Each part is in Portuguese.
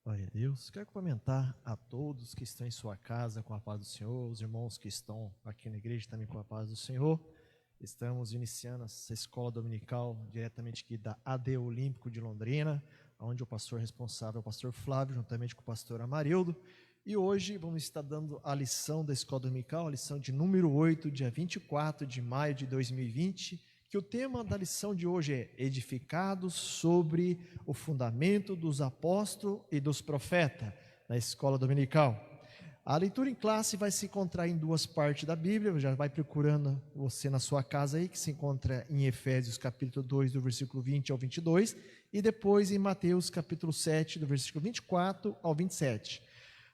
Glória a Deus. Quero cumprimentar a todos que estão em sua casa com a paz do Senhor, os irmãos que estão aqui na igreja também com a paz do Senhor. Estamos iniciando essa escola dominical diretamente aqui da AD Olímpico de Londrina, onde o pastor responsável é o pastor Flávio, juntamente com o pastor Amarildo. E hoje vamos estar dando a lição da escola dominical, a lição de número 8, dia 24 de maio de 2020, que o tema da lição de hoje é edificados sobre o fundamento dos apóstolos e dos profetas, na escola dominical. A leitura em classe vai se encontrar em duas partes da Bíblia, já vai procurando você na sua casa aí, que se encontra em Efésios capítulo 2, do versículo 20 ao 22, e depois em Mateus capítulo 7, do versículo 24 ao 27.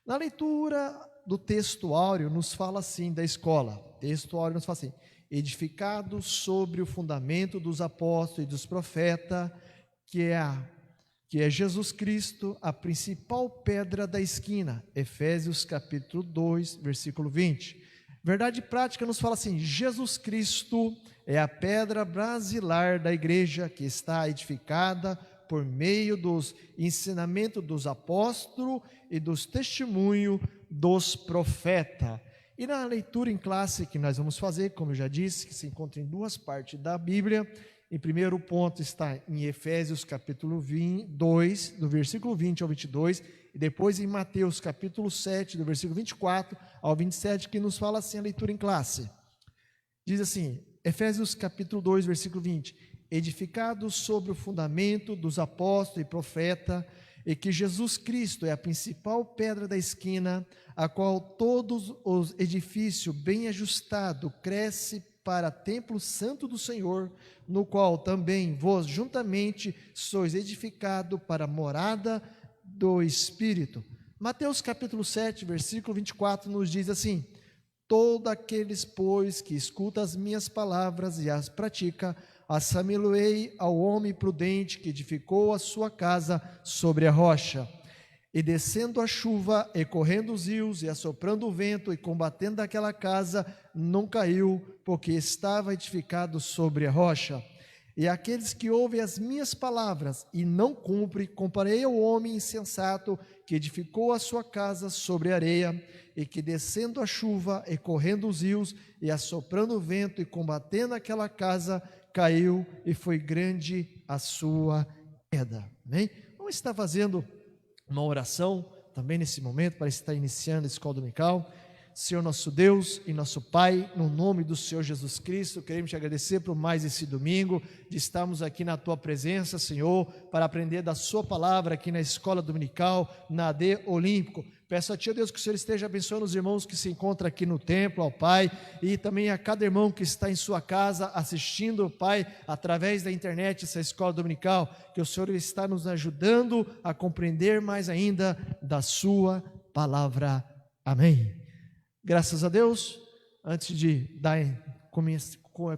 Na leitura do texto áureo, nos fala assim da escola, o texto áureo nos fala assim: edificados sobre o fundamento dos apóstolos e dos profetas, que é Jesus Cristo, a principal pedra da esquina. Efésios capítulo 2, versículo 20. Verdade prática nos fala assim: Jesus Cristo é a pedra basilar da igreja, que está edificada por meio dos ensinamentos dos apóstolos e dos testemunhos dos profetas. E na leitura em classe que nós vamos fazer, como eu já disse, que se encontra em duas partes da Bíblia. Em primeiro ponto está em Efésios capítulo 2, do versículo 20 ao 22, e depois em Mateus capítulo 7, do versículo 24 ao 27, que nos fala assim a leitura em classe. Diz assim, Efésios capítulo 2, versículo 20: edificados sobre o fundamento dos apóstolos e profetas, e que Jesus Cristo é a principal pedra da esquina, a qual todos os edifícios bem ajustados cresce para templo santo do Senhor, no qual também vós juntamente sois edificados para a morada do Espírito. Mateus capítulo 7, versículo 24 nos diz assim: todos aqueles, pois, que escutam as minhas palavras e as praticam, assemelhei ao homem prudente que edificou a sua casa sobre a rocha. E descendo a chuva, e correndo os rios, e assoprando o vento, e combatendo aquela casa, não caiu, porque estava edificado sobre a rocha. E aqueles que ouvem as minhas palavras e não cumprem, comparei ao homem insensato que edificou a sua casa sobre a areia, e que descendo a chuva, e correndo os rios, e assoprando o vento, e combatendo aquela casa, caiu, e foi grande a sua queda. Amém? Vamos estar fazendo uma oração também nesse momento, para estar iniciando a escola dominical. Senhor nosso Deus e nosso Pai, no nome do Senhor Jesus Cristo, queremos te agradecer por mais esse domingo, de estarmos aqui na tua presença, Senhor, para aprender da sua palavra aqui na escola dominical, na AD Olímpico. Peço a ti, ó Deus, que o Senhor esteja abençoando os irmãos que se encontram aqui no templo, ó Pai, e também a cada irmão que está em sua casa assistindo, Pai, através da internet, essa escola dominical, que o Senhor está nos ajudando a compreender mais ainda da sua palavra. Amém. Graças a Deus. Antes de dar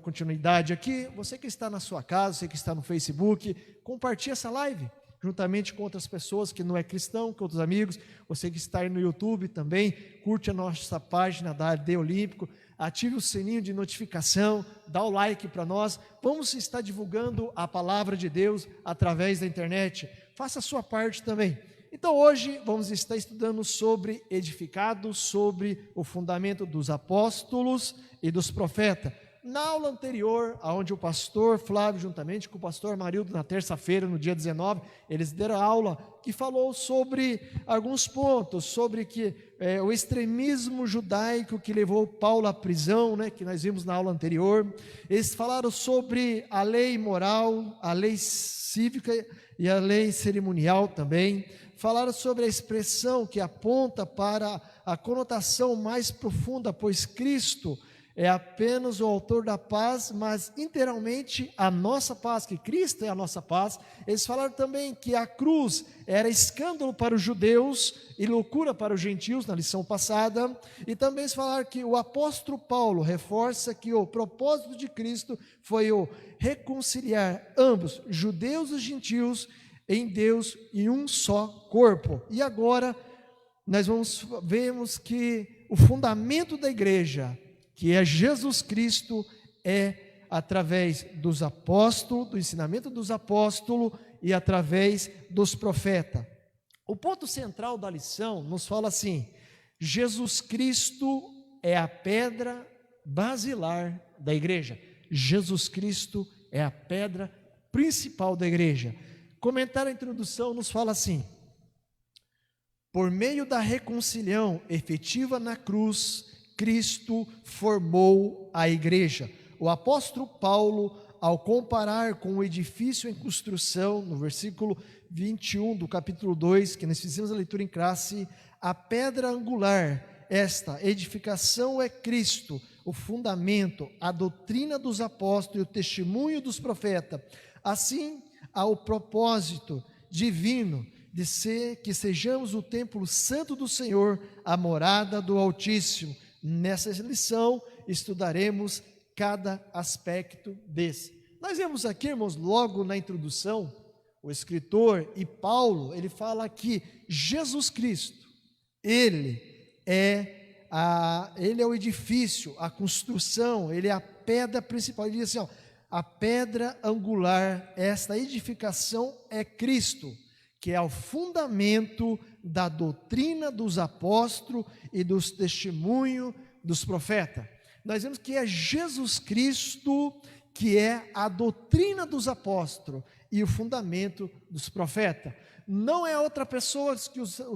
continuidade aqui, você que está na sua casa, você que está no Facebook, compartilhe essa live juntamente com outras pessoas que não é cristão, com outros amigos. Você que está aí no YouTube também, curte a nossa página da AD Olímpico, ative o sininho de notificação, dá o like para nós. Vamos estar divulgando a palavra de Deus através da internet. Faça a sua parte também. Então hoje vamos estar estudando sobre edificados sobre o fundamento dos apóstolos e dos profetas. Na aula anterior, onde o pastor Flávio, juntamente com o pastor Amarildo, na terça-feira, no dia 19, eles deram aula que falou sobre alguns pontos, sobre o extremismo judaico que levou Paulo à prisão, né, que nós vimos na aula anterior. Eles falaram sobre a lei moral, a lei cívica e a lei cerimonial também. Falaram sobre a expressão que aponta para a conotação mais profunda, pois Cristo é apenas o autor da paz, mas inteiramente a nossa paz, que Cristo é a nossa paz. Eles falaram também que a cruz era escândalo para os judeus e loucura para os gentios, na lição passada. E também eles falaram que o apóstolo Paulo reforça que o propósito de Cristo foi o reconciliar ambos, judeus e gentios, em Deus em um só corpo. E agora nós vemos que o fundamento da igreja, que é Jesus Cristo, é através dos apóstolos, do ensinamento dos apóstolos e através dos profetas. O ponto central da lição nos fala assim: Jesus Cristo é a pedra basilar da igreja. Jesus Cristo é a pedra principal da igreja. Comentário da introdução nos fala assim: por meio da reconciliação efetiva na cruz, Cristo formou a igreja. O apóstolo Paulo, ao comparar com o edifício em construção, no versículo 21 do capítulo 2, que nós fizemos a leitura em classe, a pedra angular, esta edificação é Cristo, o fundamento, a doutrina dos apóstolos e o testemunho dos profetas. Assim, ao propósito divino de ser que sejamos o templo santo do Senhor, a morada do Altíssimo. Nessa lição estudaremos cada aspecto desse. Nós vemos aqui, irmãos, logo na introdução, o escritor e Paulo, ele fala que Jesus Cristo, ele é o edifício, a construção, ele é a pedra principal. Ele diz assim, a pedra angular, esta edificação é Cristo, que é o fundamento da doutrina dos apóstolos e dos testemunhos dos profetas. Nós vemos que é Jesus Cristo que é a doutrina dos apóstolos e o fundamento dos profetas. Não é outra pessoa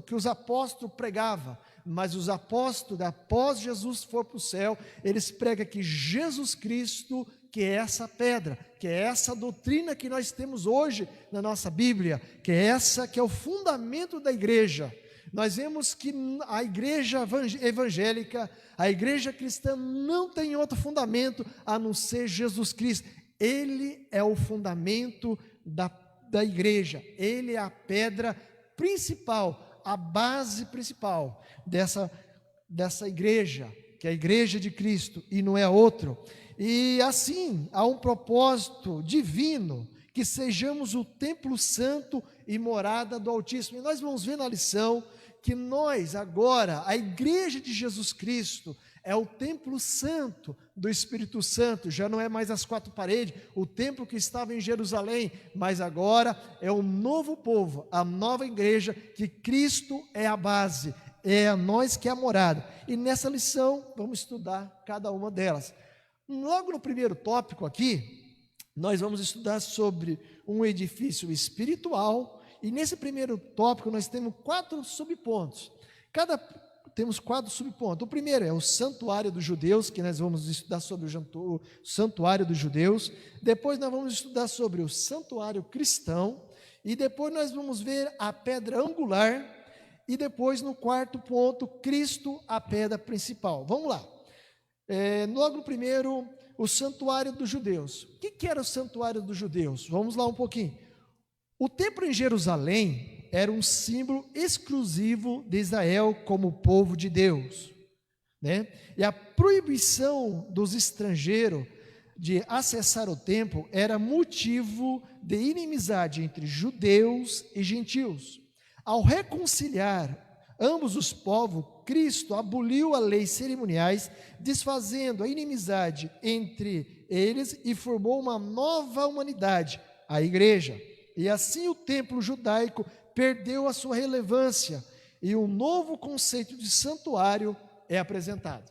que os apóstolos pregavam, mas os apóstolos, após Jesus for para o céu, eles pregam que Jesus Cristo, que é essa pedra, que é essa doutrina que nós temos hoje na nossa Bíblia, que é essa que é o fundamento da igreja. Nós vemos que a igreja evangélica, a igreja cristã não tem outro fundamento a não ser Jesus Cristo. Ele é o fundamento da igreja, ele é a pedra principal, a base principal dessa igreja, que é a igreja de Cristo e não é outro. E assim, há um propósito divino, que sejamos o templo santo e morada do Altíssimo. E nós vamos ver na lição que nós agora, a igreja de Jesus Cristo, é o templo santo do Espírito Santo, já não é mais as quatro paredes, o templo que estava em Jerusalém, mas agora é o novo povo, a nova igreja, que Cristo é a base, é a nós que é a morada. E nessa lição, vamos estudar cada uma delas. Logo no primeiro tópico aqui, nós vamos estudar sobre um edifício espiritual, e nesse primeiro tópico nós temos 4 subpontos. Temos 4 subpontos. O primeiro é o santuário dos judeus, que nós vamos estudar sobre o santuário dos judeus. Depois nós vamos estudar sobre o santuário cristão, e depois nós vamos ver a pedra angular, e depois no quarto ponto, Cristo, a pedra principal. Vamos lá. Logo primeiro, o santuário dos judeus. O que era o santuário dos judeus? Vamos lá um pouquinho. O templo em Jerusalém era um símbolo exclusivo de Israel como povo de Deus, né? E a proibição dos estrangeiros de acessar o templo era motivo de inimizade entre judeus e gentios. Ao reconciliar ambos os povos, Cristo aboliu a lei cerimoniais, desfazendo a inimizade entre eles e formou uma nova humanidade, a igreja. E assim o templo judaico perdeu a sua relevância e um novo conceito de santuário é apresentado.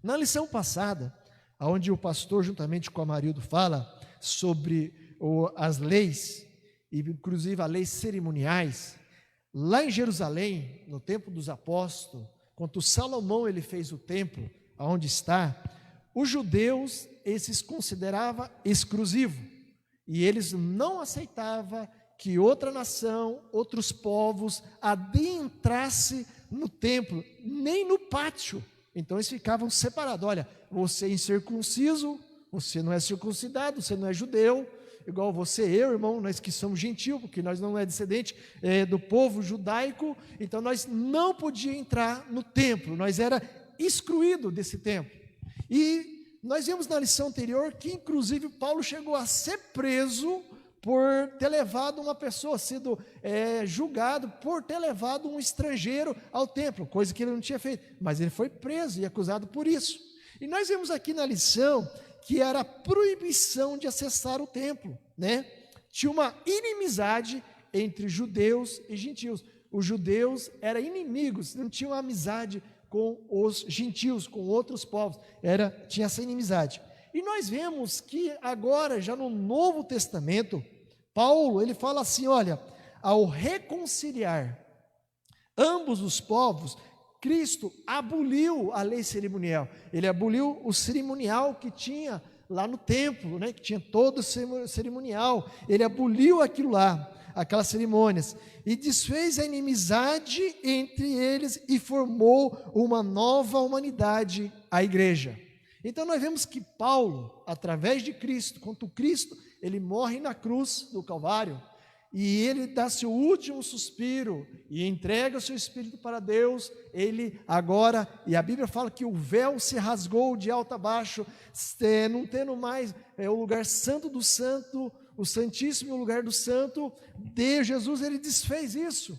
Na lição passada, onde o pastor juntamente com a Marildo fala sobre as leis, inclusive as leis cerimoniais, lá em Jerusalém, no tempo dos apóstolos, quando Salomão ele fez o templo, aonde está, os judeus esses consideravam exclusivo, e eles não aceitavam que outra nação, outros povos adentrasse no templo, nem no pátio. Então eles ficavam separados. Olha, você é incircunciso, você não é circuncidado, você não é judeu, igual você, eu, irmão, nós que somos gentios, porque nós não é descendente do povo judaico, então nós não podíamos entrar no templo, nós era excluído desse templo. E nós vimos na lição anterior que inclusive Paulo chegou a ser preso por ter levado uma pessoa, sido julgado por ter levado um estrangeiro ao templo, coisa que ele não tinha feito, mas ele foi preso e acusado por isso. E nós vimos aqui na lição que era a proibição de acessar o templo, né? Tinha uma inimizade entre judeus e gentios. os judeus eram inimigos, não tinham amizade com os gentios, com outros povos, tinha essa inimizade. E nós vemos que agora, já no Novo Testamento, Paulo, ele fala assim, olha, ao reconciliar ambos os povos, Cristo aboliu a lei cerimonial, ele aboliu o cerimonial que tinha lá no templo, né, que tinha todo o cerimonial, ele aboliu aquilo lá, aquelas cerimônias, e desfez a inimizade entre eles e formou uma nova humanidade, a igreja. Então nós vemos que Paulo, através de Cristo, quando Cristo, ele morre na cruz do Calvário, e ele dá seu último suspiro, e entrega o seu espírito para Deus, ele agora, e a Bíblia fala que o véu se rasgou de alto a baixo, não tendo mais o lugar santo do santo, o santíssimo lugar do santo, Jesus, ele desfez isso,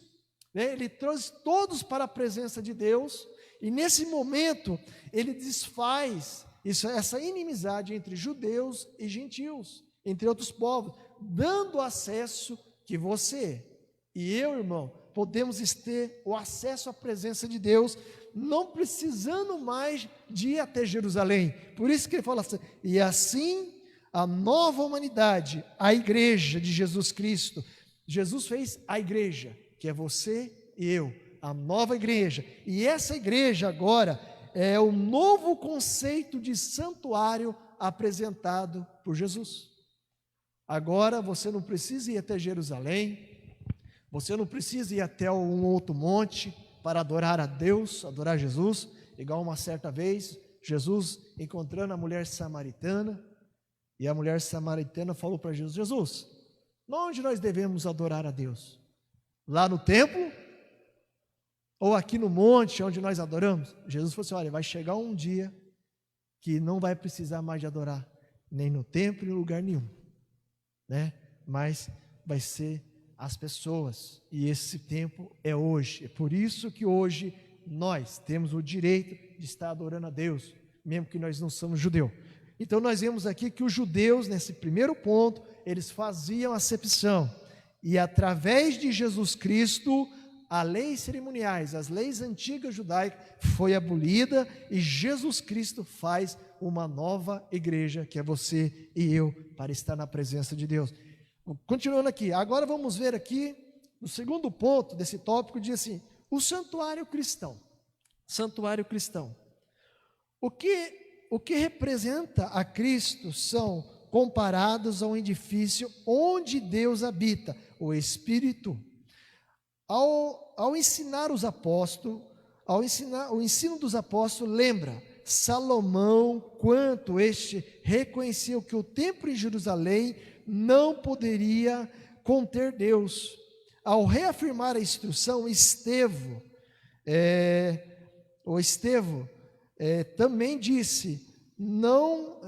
né? Ele trouxe todos para a presença de Deus, e nesse momento, ele desfaz essa inimizade entre judeus e gentios, entre outros povos, dando acesso que você e eu, irmão, podemos ter o acesso à presença de Deus, não precisando mais de ir até Jerusalém. Por isso que ele fala assim, e assim a nova humanidade, a igreja de Jesus Cristo, Jesus fez a igreja, que é você e eu, a nova igreja, e essa igreja agora é o novo conceito de santuário apresentado por Jesus. Agora você não precisa ir até Jerusalém, você não precisa ir até um outro monte para adorar a Deus, adorar Jesus, igual uma certa vez, Jesus encontrando a mulher samaritana, e a mulher samaritana falou para Jesus, Jesus, onde nós devemos adorar a Deus? Lá no templo? Ou aqui no monte onde nós adoramos? Jesus falou assim, olha, vai chegar um dia que não vai precisar mais de adorar, nem no templo, nem em lugar nenhum, né? Mas vai ser as pessoas, e esse tempo é hoje. É por isso que hoje nós temos o direito de estar adorando a Deus, mesmo que nós não somos judeus. Então nós vemos aqui que os judeus, nesse primeiro ponto, eles faziam acepção, e através de Jesus Cristo, as leis cerimoniais, as leis antigas judaicas foi abolida, e Jesus Cristo faz uma nova igreja, que é você e eu, para estar na presença de Deus. Continuando aqui, agora vamos ver aqui, no segundo ponto desse tópico, diz assim, o santuário cristão. Santuário cristão. O que representa a Cristo são comparados a um edifício onde Deus habita, o Espírito. Ao ensinar os apóstolos, o ensino dos apóstolos lembra Salomão, quanto este reconheceu que o templo em Jerusalém não poderia conter Deus. Ao reafirmar a instrução, Estevão também disse, não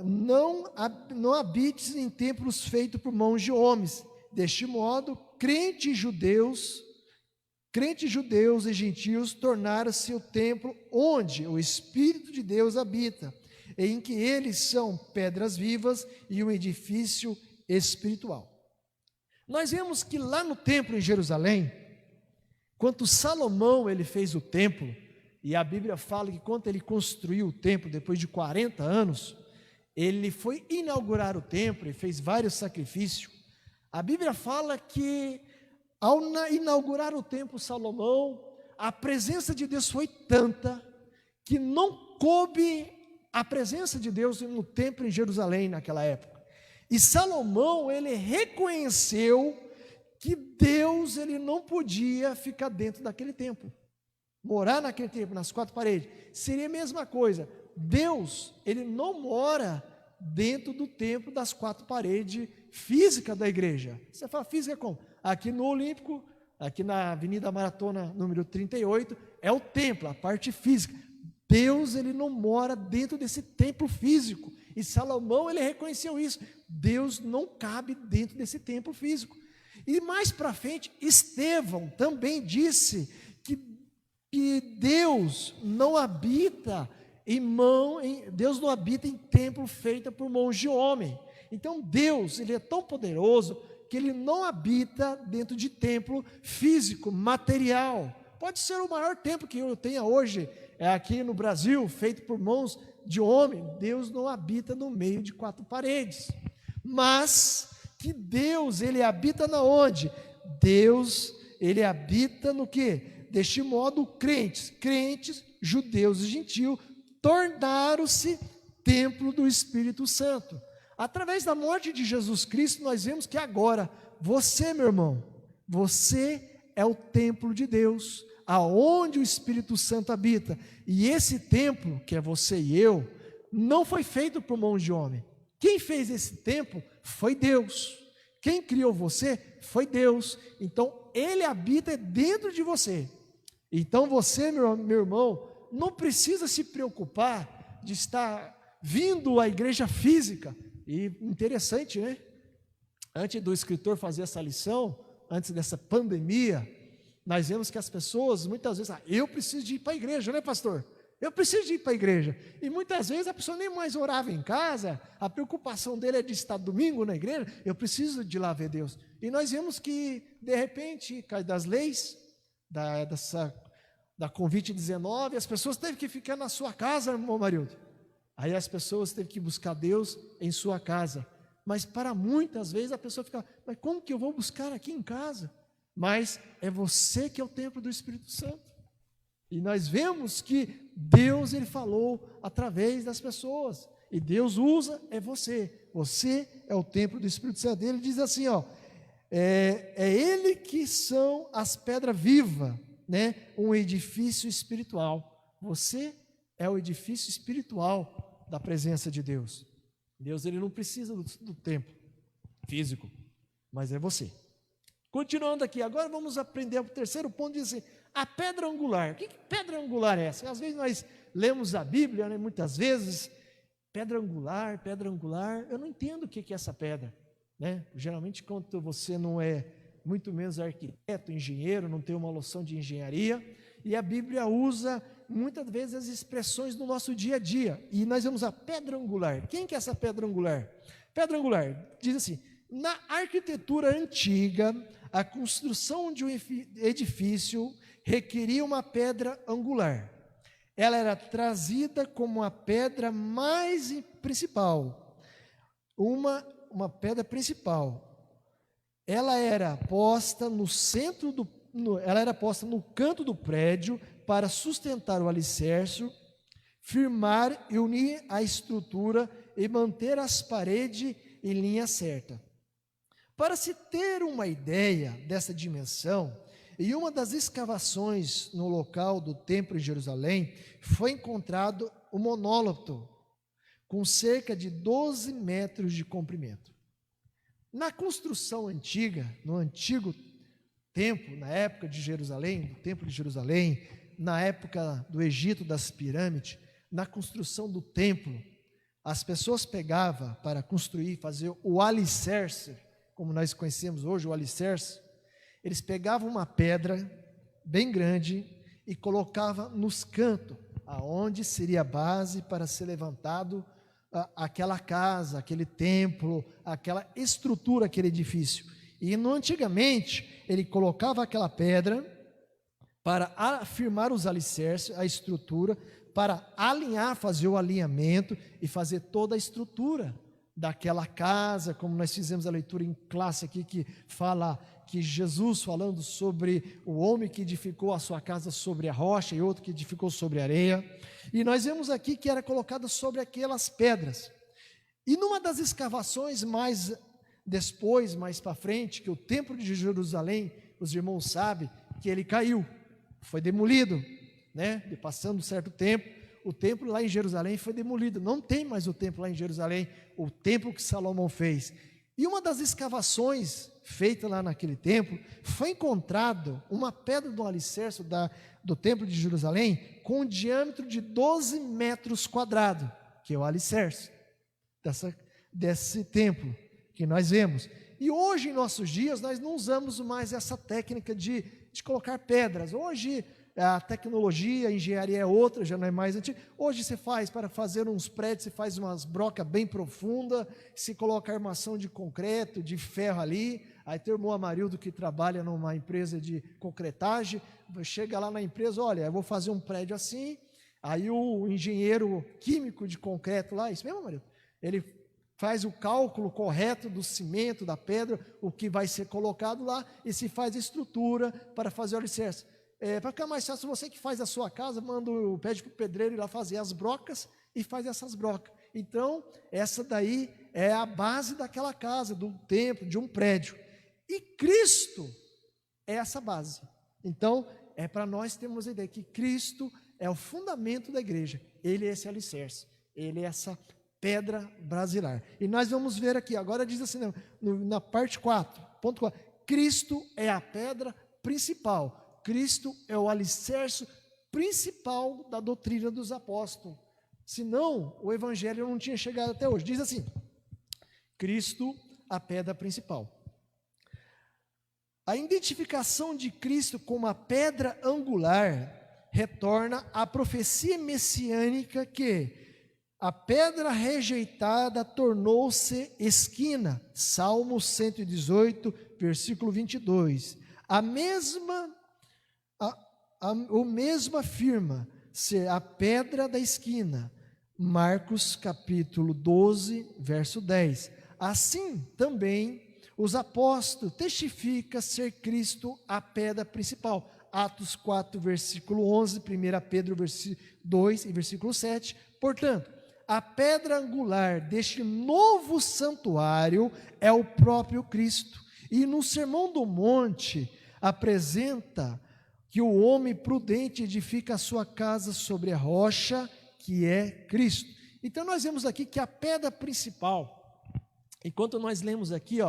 habites em templos feitos por mãos de homens. Deste modo, crentes judeus e gentios tornaram-se o templo onde o Espírito de Deus habita, em que eles são pedras vivas e um edifício espiritual. Nós vemos que lá no templo em Jerusalém, quando Salomão ele fez o templo, e a Bíblia fala que quando ele construiu o templo, depois de 40 anos, ele foi inaugurar o templo e fez vários sacrifícios. A Bíblia fala que ao inaugurar o templo Salomão, a presença de Deus foi tanta que não coube a presença de Deus no templo em Jerusalém naquela época. E Salomão, ele reconheceu que Deus, ele não podia ficar dentro daquele templo, morar naquele templo, nas quatro paredes. Seria a mesma coisa, Deus, ele não mora dentro do templo das quatro paredes física da igreja. Você fala física como? Aqui no Olímpico, aqui na Avenida Maratona, número 38, é o templo, a parte física. Deus, ele não mora dentro desse templo físico. E Salomão, ele reconheceu isso. Deus não cabe dentro desse templo físico. E mais para frente, Estevão também disse que Deus não habita Deus não habita em templo feito por mãos de homem. Então Deus, ele é tão poderoso que Ele não habita dentro de templo físico, material. Pode ser o maior templo que eu tenha hoje, aqui no Brasil, feito por mãos de homem. Deus não habita no meio de quatro paredes. Mas que Deus, Ele habita na onde? Deus, Ele habita no quê? Deste modo, crentes, judeus e gentios, tornaram-se templo do Espírito Santo. Através da morte de Jesus Cristo, nós vemos que agora, você, meu irmão, você é o templo de Deus, aonde o Espírito Santo habita. E esse templo, que é você e eu, não foi feito por mãos de homem. Quem fez esse templo foi Deus. Quem criou você foi Deus. Então, Ele habita dentro de você. Então, você, meu irmão, não precisa se preocupar de estar vindo à igreja física. E interessante, né? Antes do escritor fazer essa lição, antes dessa pandemia, nós vemos que as pessoas, muitas vezes, eu preciso de ir para a igreja, né, pastor? Eu preciso de ir para a igreja. E muitas vezes a pessoa nem mais orava em casa, a preocupação dele é de estar domingo na igreja, eu preciso de ir lá ver Deus. E nós vemos que, de repente, cai das leis, da Covid-19, as pessoas teve que ficar na sua casa, irmão Marildo. Aí as pessoas teve que buscar Deus em sua casa. Mas para muitas vezes a pessoa fica, mas como que eu vou buscar aqui em casa? Mas é você que é o templo do Espírito Santo. E nós vemos que Deus, Ele falou através das pessoas. E Deus usa, é você. Você é o templo do Espírito Santo. Ele diz assim, é Ele que são as pedras vivas, né? Um edifício espiritual. Você é o edifício espiritual da presença de Deus. Deus, Ele não precisa do templo físico, mas é você. Continuando aqui, agora vamos aprender o terceiro ponto, diz assim, a pedra angular. Que pedra angular é essa? Às vezes nós lemos a Bíblia, né, muitas vezes, pedra angular, eu não entendo o que é essa pedra, né? Geralmente quando você não é muito menos arquiteto, engenheiro, não tem uma noção de engenharia, e a Bíblia usa muitas vezes as expressões do nosso dia a dia, e nós vamos a pedra angular. Quem que é essa pedra angular? Pedra angular, diz assim, na arquitetura antiga, a construção de um edifício requeria uma pedra angular. Ela era trazida como a pedra mais principal, uma pedra principal. Ela era posta no centro ela era posta no canto do prédio para sustentar o alicerce, firmar e unir a estrutura e manter as paredes em linha certa. Para se ter uma ideia dessa dimensão, em uma das escavações no local do templo de Jerusalém, foi encontrado um monólito com cerca de 12 metros de comprimento. Na construção antiga, no antigo templo, na época de Jerusalém, do templo de Jerusalém, na época do Egito, das pirâmides, na construção do templo, as pessoas pegavam para construir, fazer o alicerce, como nós conhecemos hoje, o alicerce, eles pegavam uma pedra bem grande e colocavam nos cantos, aonde seria a base para ser levantado aquela casa, aquele templo, aquela estrutura, aquele edifício. E antigamente, ele colocava aquela pedra para afirmar os alicerces, a estrutura, para alinhar, fazer o alinhamento e fazer toda a estrutura daquela casa, como nós fizemos a leitura em classe aqui, que fala que Jesus falando sobre o homem que edificou a sua casa sobre a rocha e outro que edificou sobre a areia, e nós vemos aqui que era colocado sobre aquelas pedras. E numa das escavações mais para frente, que o templo de Jerusalém, os irmãos sabem que ele caiu, foi demolido, né? E passando um certo tempo, o templo lá em Jerusalém foi demolido, não tem mais o templo lá em Jerusalém, o templo que Salomão fez. E uma das escavações feita lá naquele templo, foi encontrado uma pedra do alicerce do templo de Jerusalém com um diâmetro de 12 metros quadrados, que é o alicerce desse templo que nós vemos. E hoje, em nossos dias, nós não usamos mais essa técnica de colocar pedras. Hoje, a tecnologia, a engenharia é outra, já não é mais antiga. Hoje você faz, para fazer uns prédios, você faz umas brocas bem profundas, se coloca armação de concreto, de ferro ali, Aí tem o irmão Amarildo que trabalha numa empresa de concretagem, chega lá na empresa, olha, eu vou fazer um prédio assim, aí o engenheiro químico de concreto lá, isso mesmo, Amarildo? Ele faz o cálculo correto do cimento, da pedra, o que vai ser colocado lá, e se faz a estrutura para fazer o alicerce. Para ficar mais fácil, você que faz a sua casa, pede para o pedreiro ir lá fazer as brocas e faz essas brocas. Então, essa daí é a base daquela casa, do templo, de um prédio. E Cristo é essa base. Então, é para nós termos a ideia que Cristo é o fundamento da igreja. Ele é esse alicerce, ele é essa pedra basilar. E nós vamos ver aqui, agora diz assim, na parte 4, ponto 4, Cristo é a pedra principal. Cristo é o alicerce principal da doutrina dos apóstolos. Senão, o evangelho não tinha chegado até hoje. Diz assim, Cristo, a pedra principal. A identificação de Cristo como a pedra angular retorna à profecia messiânica que a pedra rejeitada tornou-se esquina. Salmo 118, versículo 22. O mesmo afirma ser a pedra da esquina. Marcos capítulo 12, verso 10. Assim também os apóstolos testificam ser Cristo a pedra principal. Atos 4, versículo 11, 1 Pedro 2 e versículo 7. Portanto, a pedra angular deste novo santuário é o próprio Cristo. E no Sermão do Monte apresenta que o homem prudente edifica a sua casa sobre a rocha, que é Cristo. Então nós vemos aqui que a pedra principal, enquanto nós lemos aqui,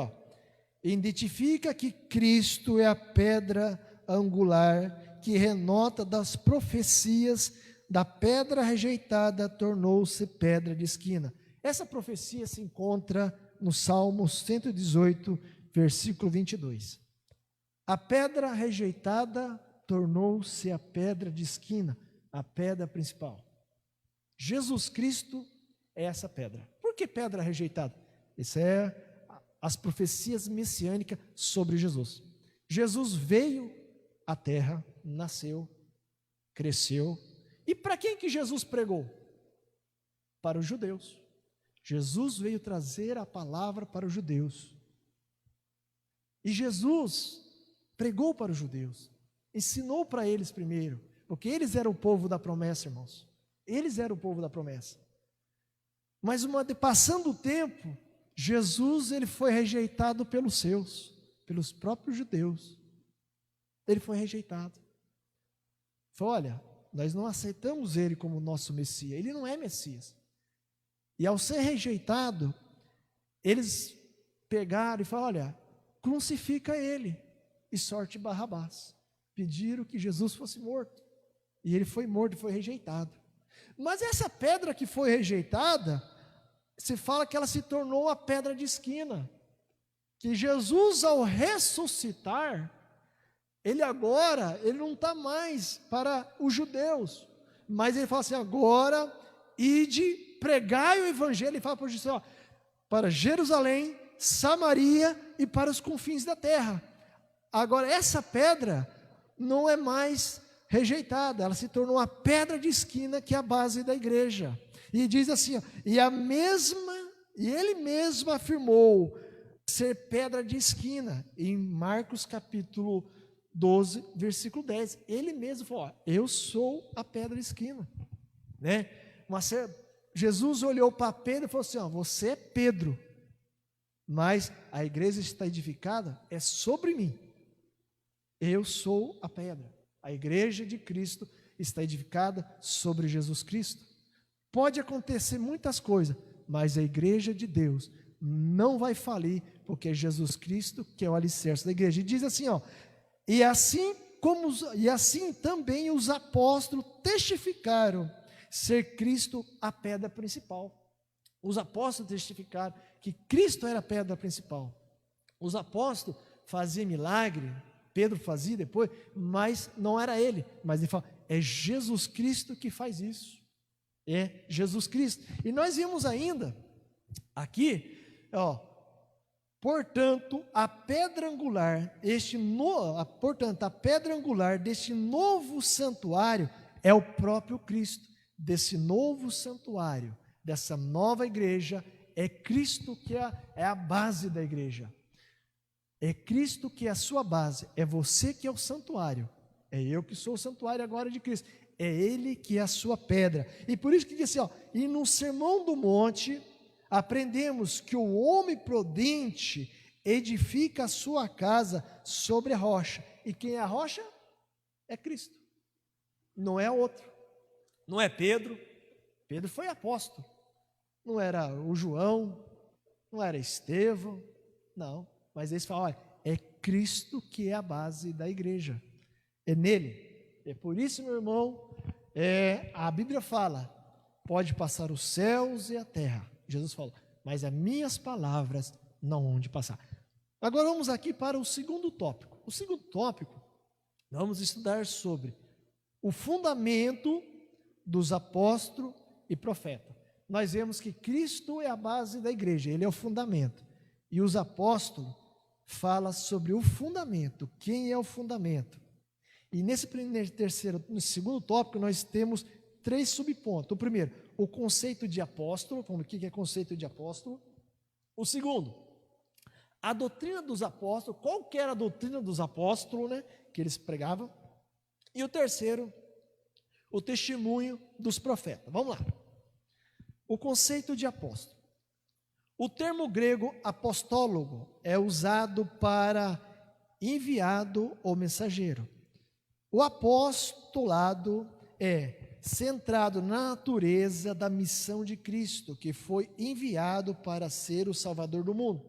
identifica que Cristo é a pedra angular que renota das profecias da pedra rejeitada tornou-se pedra de esquina. Essa profecia se encontra no Salmo 118, versículo 22. A pedra rejeitada tornou-se a pedra de esquina, a pedra principal. Jesus Cristo é essa pedra. Por que pedra rejeitada? Isso é as profecias messiânicas sobre Jesus. Jesus veio à terra, nasceu, cresceu. E para quem que Jesus pregou? Para os judeus. Jesus veio trazer a palavra para os judeus. E Jesus pregou para os judeus. Ensinou para eles primeiro, porque eles eram o povo da promessa, irmãos. Eles eram o povo da promessa. Mas passando o tempo, Jesus ele foi rejeitado pelos seus, pelos próprios judeus. Ele foi rejeitado. Falou, olha, nós não aceitamos ele como nosso Messias. Ele não é Messias. E ao ser rejeitado, eles pegaram e falaram, olha, crucifica ele e sorte Barrabás. Pediram que Jesus fosse morto. E ele foi morto e foi rejeitado. Mas essa pedra que foi rejeitada, se fala que ela se tornou a pedra de esquina. Que Jesus, ao ressuscitar, ele não está mais para os judeus, mas ele fala assim, agora, ide, pregai o evangelho, ele fala para Jesus, para Jerusalém, Samaria e para os confins da terra. Agora, essa pedra não é mais rejeitada, ela se tornou a pedra de esquina, que é a base da igreja. E diz assim, e ele mesmo afirmou ser pedra de esquina, em Marcos capítulo 12, versículo 10, ele mesmo falou, eu sou a pedra de esquina, né? Jesus olhou para Pedro e falou assim, você é Pedro, mas a igreja está edificada é sobre mim, eu sou a pedra, a igreja de Cristo está edificada sobre Jesus Cristo. Pode acontecer muitas coisas, mas a igreja de Deus não vai falir, porque é Jesus Cristo que é o alicerce da igreja. E diz assim, e assim também os apóstolos testificaram ser Cristo a pedra principal. Os apóstolos testificaram que Cristo era a pedra principal. Os apóstolos faziam milagre, Pedro fazia depois, mas não era ele. Mas ele fala, é Jesus Cristo que faz isso. É Jesus Cristo. E nós vimos ainda aqui, Portanto, a pedra angular deste novo santuário é o próprio Cristo. Desse novo santuário, dessa nova igreja, é Cristo que é a base da igreja. É Cristo que é a sua base, é você que é o santuário. É eu que sou o santuário agora de Cristo. É Ele que é a sua pedra. E por isso que diz assim, e no Sermão do Monte, aprendemos que o homem prudente edifica a sua casa sobre a rocha. E quem é a rocha? É Cristo. Não é outro. Não é Pedro. Pedro foi apóstolo. Não era o João. Não era Estevão. Não. Mas eles falam, olha, é Cristo que é a base da igreja. É nele. É por isso, meu irmão, a Bíblia fala, pode passar os céus e a terra. Jesus falou, mas as minhas palavras não hão de passar. Agora vamos aqui para o segundo tópico. O segundo tópico, vamos estudar sobre o fundamento dos apóstolos e profetas. Nós vemos que Cristo é a base da igreja, Ele é o fundamento. E os apóstolos falam sobre o fundamento, quem é o fundamento. E nesse segundo tópico nós temos 3 subpontos. O primeiro, o conceito de apóstolo, o que é conceito de apóstolo. O segundo, a doutrina dos apóstolos, qual que era a doutrina dos apóstolos, né, que eles pregavam. E o terceiro, o testemunho dos profetas. Vamos lá. O conceito de apóstolo. O termo grego apostólogo é usado para enviado ou mensageiro. O apostolado é centrado na natureza da missão de Cristo, que foi enviado para ser o Salvador do mundo.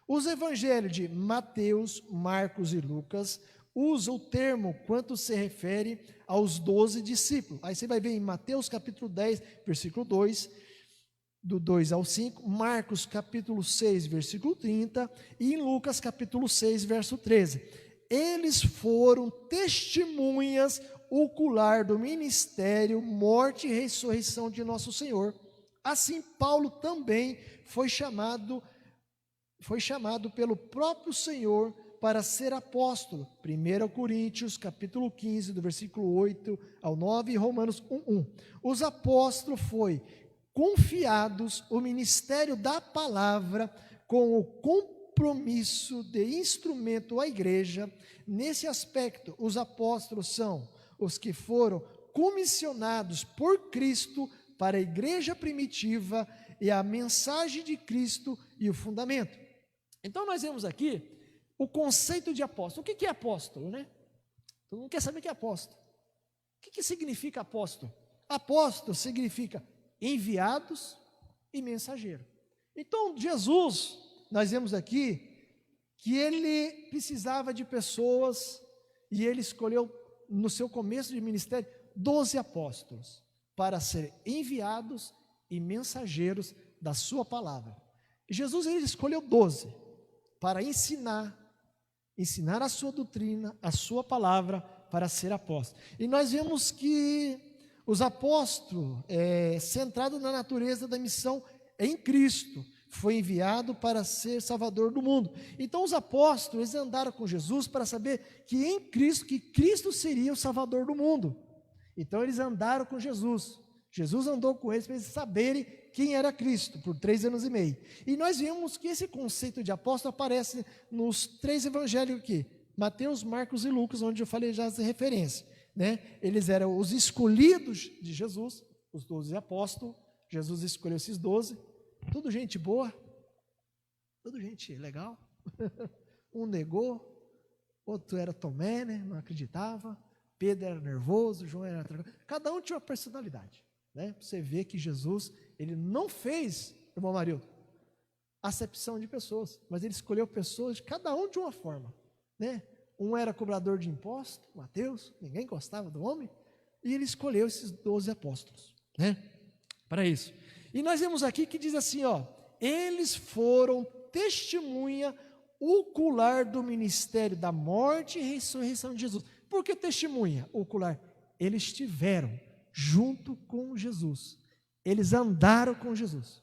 Os evangelhos de Mateus, Marcos e Lucas usam o termo quando se refere aos 12 discípulos. Aí você vai ver em Mateus capítulo 10, versículo 2, do 2 ao 5, Marcos capítulo 6, versículo 30, e em Lucas capítulo 6, verso 13. Eles foram testemunhas ocular do ministério, morte e ressurreição de nosso Senhor. Assim, Paulo também foi chamado pelo próprio Senhor para ser apóstolo. 1 Coríntios, capítulo 15, do versículo 8 ao 9, e Romanos 1:1. Os apóstolos foi confiados o ministério da palavra com o compromisso de instrumento à igreja. Nesse aspecto, os apóstolos são os que foram comissionados por Cristo para a igreja primitiva e a mensagem de Cristo e o fundamento. Então nós vemos aqui o conceito de apóstolo. O que é apóstolo, né? Todo mundo quer saber o que é apóstolo. O que significa apóstolo? Apóstolo significa enviados e mensageiro. Então Jesus, nós vemos aqui que ele precisava de pessoas e ele escolheu no seu começo de ministério 12 apóstolos para serem enviados e mensageiros da sua palavra. Jesus ele escolheu 12 para ensinar a sua doutrina, a sua palavra, para ser apóstolo. E nós vemos que os apóstolos, centrados na natureza da missão em Cristo, foi enviado para ser salvador do mundo. Então os apóstolos eles andaram com Jesus para saber que em Cristo, que Cristo seria o salvador do mundo. Então eles andaram com Jesus. Jesus andou com eles para eles saberem quem era Cristo, por 3 anos e meio. E nós vemos que esse conceito de apóstolo aparece nos 3 evangelhos aqui, Mateus, Marcos e Lucas, onde eu falei já as referências, né? Eles eram os escolhidos de Jesus, os 12 apóstolos. Jesus escolheu esses 12, tudo gente boa, tudo gente legal. Um negou, outro era Tomé, né? Não acreditava. Pedro era nervoso, João era tranquilo. Cada um tinha uma personalidade, né? Você vê que Jesus, ele não fez, irmão Marildo, acepção de pessoas, mas ele escolheu pessoas, cada um de uma forma, né? Um era cobrador de impostos, Mateus, ninguém gostava do homem, e ele escolheu esses 12 apóstolos, né? Para isso. E nós vemos aqui que diz assim, eles foram testemunha ocular do ministério da morte e ressurreição de Jesus. Por que testemunha ocular? Eles estiveram junto com Jesus. Eles andaram com Jesus.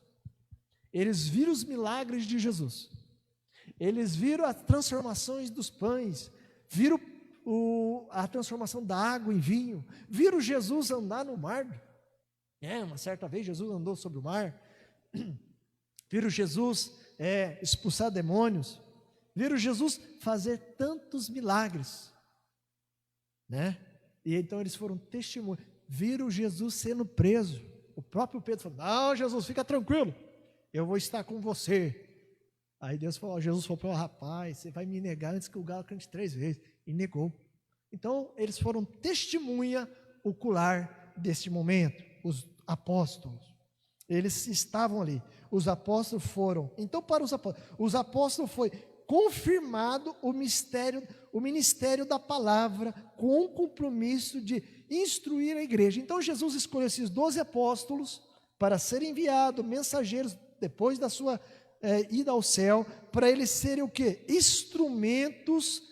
Eles viram os milagres de Jesus. Eles viram as transformações dos pães, viram a transformação da água em vinho, viram Jesus andar no mar. Uma certa vez Jesus andou sobre o mar, viram Jesus expulsar demônios, viram Jesus fazer tantos milagres, E então eles foram testemunhas, viram Jesus sendo preso. O próprio Pedro falou: não, Jesus, fica tranquilo, eu vou estar com você. Aí Jesus falou: rapaz, você vai me negar antes que o galo cante 3 vezes. E negou. Então eles foram testemunha ocular deste momento. Os apóstolos, eles estavam ali. Os apóstolos foram. Então, para os apóstolos foi confirmado o ministério da palavra, com o compromisso de instruir a igreja. Então Jesus escolheu esses 12 apóstolos para serem enviados, mensageiros, depois da sua ida ao céu, para eles serem o quê? Instrumentos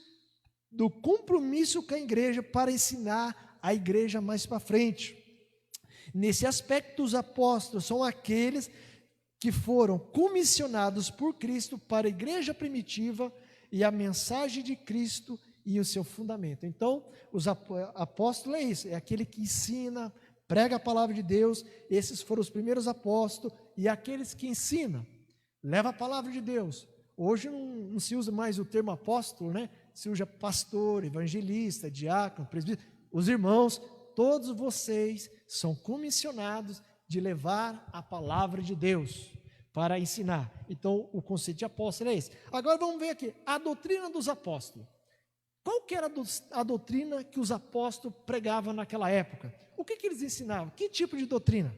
do compromisso com a igreja, para ensinar a igreja mais para frente. Nesse aspecto, os apóstolos são aqueles que foram comissionados por Cristo para a igreja primitiva e a mensagem de Cristo e o seu fundamento. Então, os apóstolos é isso, é aquele que ensina, prega a palavra de Deus. Esses foram os primeiros apóstolos, e aqueles que ensinam, leva a palavra de Deus. Hoje não se usa mais o termo apóstolo, Se usa pastor, evangelista, diácono, presbítero. Os irmãos, todos vocês são comissionados de levar a palavra de Deus para ensinar. Então, o conceito de apóstolo é esse. Agora vamos ver aqui, a doutrina dos apóstolos. Qual que era a doutrina que os apóstolos pregavam naquela época? O que eles ensinavam? Que tipo de doutrina?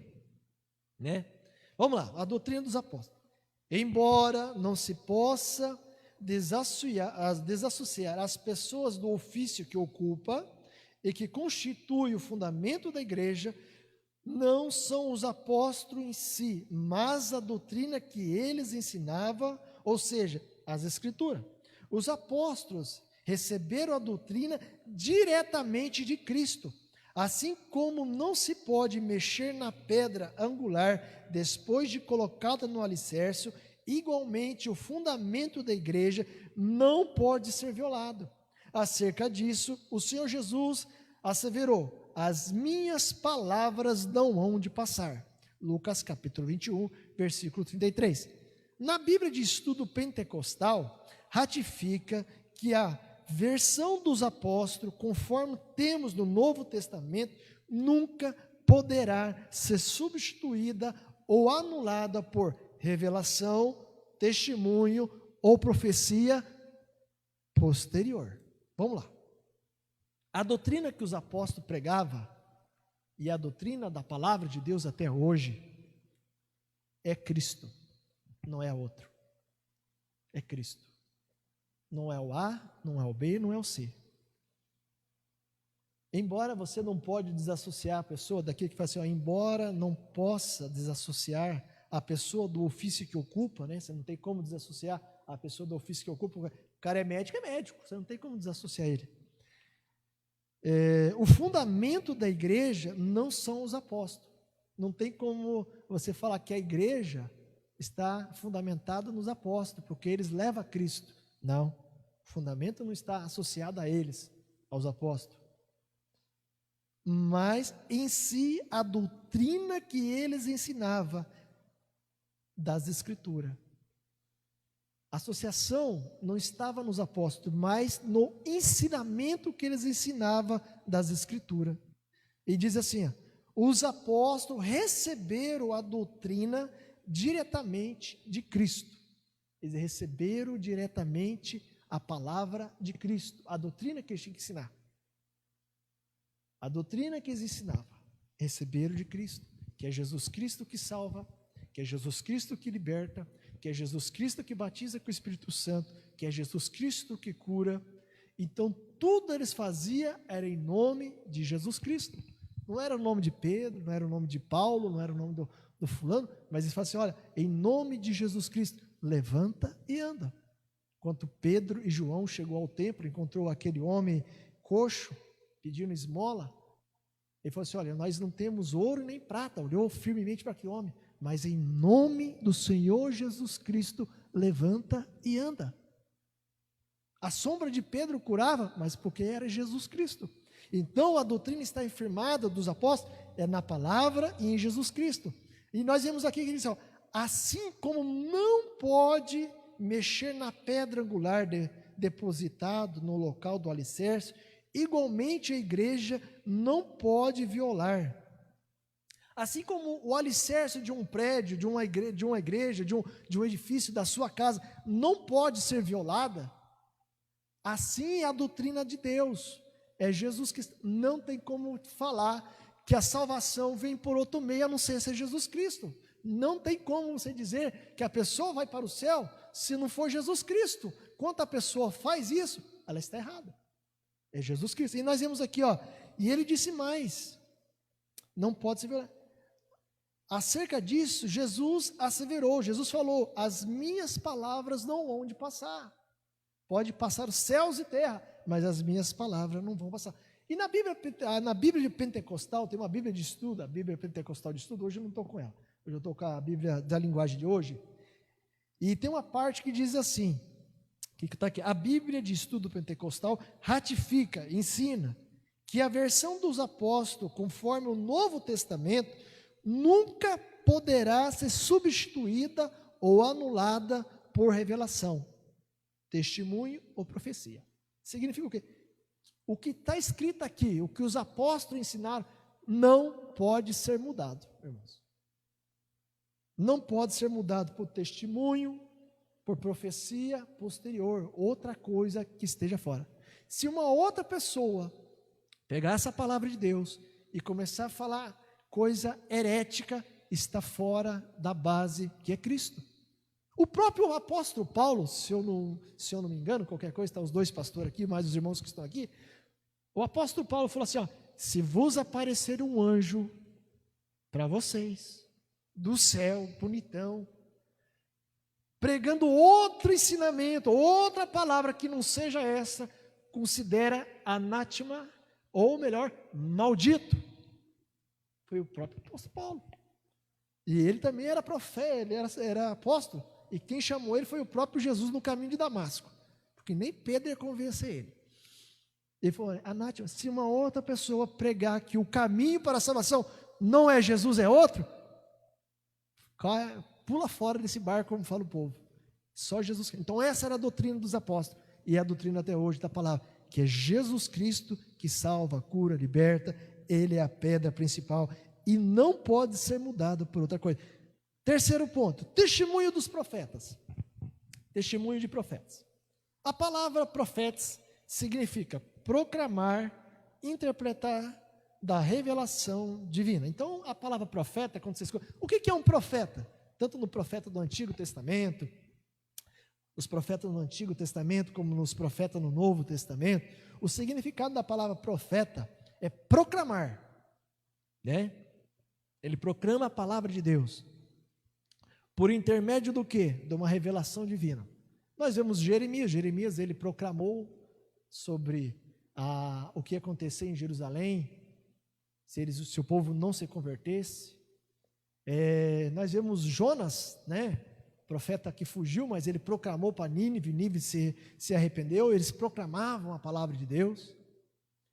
Vamos lá, a doutrina dos apóstolos. Embora não se possa desassociar as pessoas do ofício que ocupa e que constitui o fundamento da igreja, não são os apóstolos em si, mas a doutrina que eles ensinavam, ou seja, as Escrituras. Os apóstolos receberam a doutrina diretamente de Cristo, assim como não se pode mexer na pedra angular depois de colocada no alicerce, igualmente o fundamento da igreja não pode ser violado. Acerca disso, o Senhor Jesus asseverou: as minhas palavras não hão de passar. Lucas capítulo 21, versículo 33. Na Bíblia de Estudo Pentecostal, ratifica que a versão dos apóstolos, conforme temos no Novo Testamento, nunca poderá ser substituída ou anulada por revelação, testemunho ou profecia posterior. Vamos lá. A doutrina que os apóstolos pregavam, e a doutrina da palavra de Deus até hoje, é Cristo, não é outro. É Cristo. Não é o A, não é o B, não é o C. Embora você não pode desassociar a pessoa, daquilo que fala assim, embora não possa desassociar a pessoa do ofício que ocupa, Você não tem como desassociar a pessoa do ofício que ocupa. O cara é médico, você não tem como desassociar ele. O fundamento da igreja não são os apóstolos. Não tem como você falar que a igreja está fundamentada nos apóstolos, porque eles levam a Cristo. Não, o fundamento não está associado a eles, aos apóstolos. Mas em si, a doutrina que eles ensinavam das Escrituras. A associação não estava nos apóstolos, mas no ensinamento que eles ensinavam das Escrituras. E diz assim, os apóstolos receberam a doutrina diretamente de Cristo. Eles receberam diretamente a palavra de Cristo, a doutrina que eles tinham que ensinar. A doutrina que eles ensinavam, receberam de Cristo, que é Jesus Cristo que salva, que é Jesus Cristo que liberta, que é Jesus Cristo que batiza com o Espírito Santo, que é Jesus Cristo que cura. Então, tudo eles faziam era em nome de Jesus Cristo. Não era o nome de Pedro, não era o nome de Paulo, não era o nome do fulano, mas eles falam assim, olha, em nome de Jesus Cristo, levanta e anda. Enquanto Pedro e João chegou ao templo, encontrou aquele homem coxo, pedindo esmola, ele falou assim, olha, nós não temos ouro nem prata, olhou firmemente para aquele homem, mas em nome do Senhor Jesus Cristo, levanta e anda. A sombra de Pedro curava, mas porque era Jesus Cristo. Então a doutrina está firmada dos apóstolos, é na palavra e em Jesus Cristo. E nós vemos aqui que diz, assim como não pode mexer na pedra angular depositado no local do alicerce, igualmente a igreja não pode violar. Assim como o alicerce de um prédio, de uma igreja, de um edifício, da sua casa, não pode ser violada, assim é a doutrina de Deus. É Jesus Cristo. Não tem como falar que a salvação vem por outro meio, a não ser Jesus Cristo. Não tem como você dizer que a pessoa vai para o céu se não for Jesus Cristo. Quando a pessoa faz isso, ela está errada. É Jesus Cristo. E nós vemos aqui, e ele disse mais, não pode ser violado. Acerca disso, Jesus asseverou, Jesus falou, as minhas palavras não vão de passar. Pode passar os céus e terra, mas as minhas palavras não vão passar. E na Bíblia pentecostal, tem uma Bíblia de estudo, a Bíblia pentecostal de estudo, hoje eu não estou com ela. Hoje eu estou com a Bíblia da linguagem de hoje. E tem uma parte que diz assim, que está aqui, a Bíblia de estudo pentecostal ratifica, ensina, que a versão dos apóstolos, conforme o Novo Testamento, nunca poderá ser substituída ou anulada por revelação, testemunho ou profecia. Significa o quê? O que está escrito aqui, o que os apóstolos ensinaram, não pode ser mudado, irmãos. Não pode ser mudado por testemunho, por profecia posterior, outra coisa que esteja fora. Se uma outra pessoa pegar essa palavra de Deus e começar a falar coisa herética, está fora da base que é Cristo. O próprio apóstolo Paulo, se eu não me engano, qualquer coisa, está os dois pastores aqui, mais os irmãos que estão aqui, o apóstolo Paulo falou assim, se vos aparecer um anjo para vocês, do céu, bonitão, pregando outro ensinamento, outra palavra que não seja essa, considera anátema, ou melhor, maldito. Foi o próprio apóstolo Paulo. E ele também era profeta, ele era apóstolo. E quem chamou ele foi o próprio Jesus no caminho de Damasco. Porque nem Pedro ia convencer ele. Ele falou, anátema, se uma outra pessoa pregar que o caminho para a salvação não é Jesus, é outro, pula fora desse barco, como fala o povo. Só Jesus Cristo. Então essa era a doutrina dos apóstolos. E é a doutrina até hoje da palavra. Que é Jesus Cristo que salva, cura, liberta. Ele é a pedra principal e não pode ser mudado por outra coisa. Terceiro ponto, testemunho dos profetas. Testemunho de profetas. A palavra profetas significa proclamar, interpretar da revelação divina. Então, a palavra profeta, quando você escuta, o que é um profeta? Tanto no profeta do Antigo Testamento, os profetas no Antigo Testamento, como nos profetas no Novo Testamento, o significado da palavra profeta é proclamar, né? Ele proclama a palavra de Deus, por intermédio do quê? De uma revelação divina. Nós vemos Jeremias ele proclamou sobre o que ia acontecer em Jerusalém, se o povo não se convertesse. Nós vemos Jonas, né? Profeta que fugiu, mas ele proclamou para Nínive se arrependeu, eles proclamavam a palavra de Deus.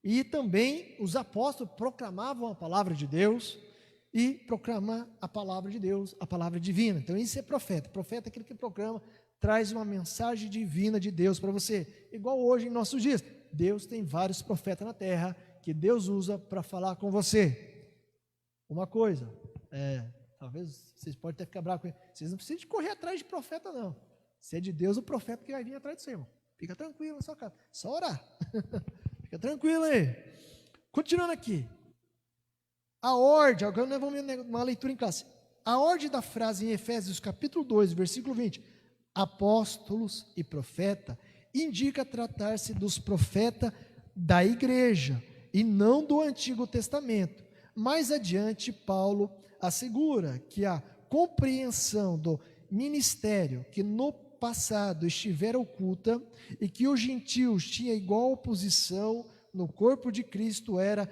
E também os apóstolos proclamavam a palavra de Deus e proclamar a palavra de Deus, a palavra divina. Então isso é profeta. Profeta é aquele que proclama, traz uma mensagem divina de Deus para você. Igual hoje em nossos dias, Deus tem vários profetas na terra que Deus usa para falar com você. Uma coisa, talvez vocês podem até ficar bravos com ele, vocês não precisam de correr atrás de profeta não. Se é de Deus, o profeta que vai vir atrás do seu irmão. Fica tranquilo na sua casa, só orar. Fica tranquilo aí. Continuando aqui. A ordem, agora nós vamos ver uma leitura em classe. A ordem da frase em Efésios capítulo 2, versículo 20, apóstolos e profeta, indica tratar-se dos profetas da igreja e não do Antigo Testamento. Mais adiante, Paulo assegura que a compreensão do ministério que no passado estivera oculta e que os gentios tinham igual posição no corpo de Cristo era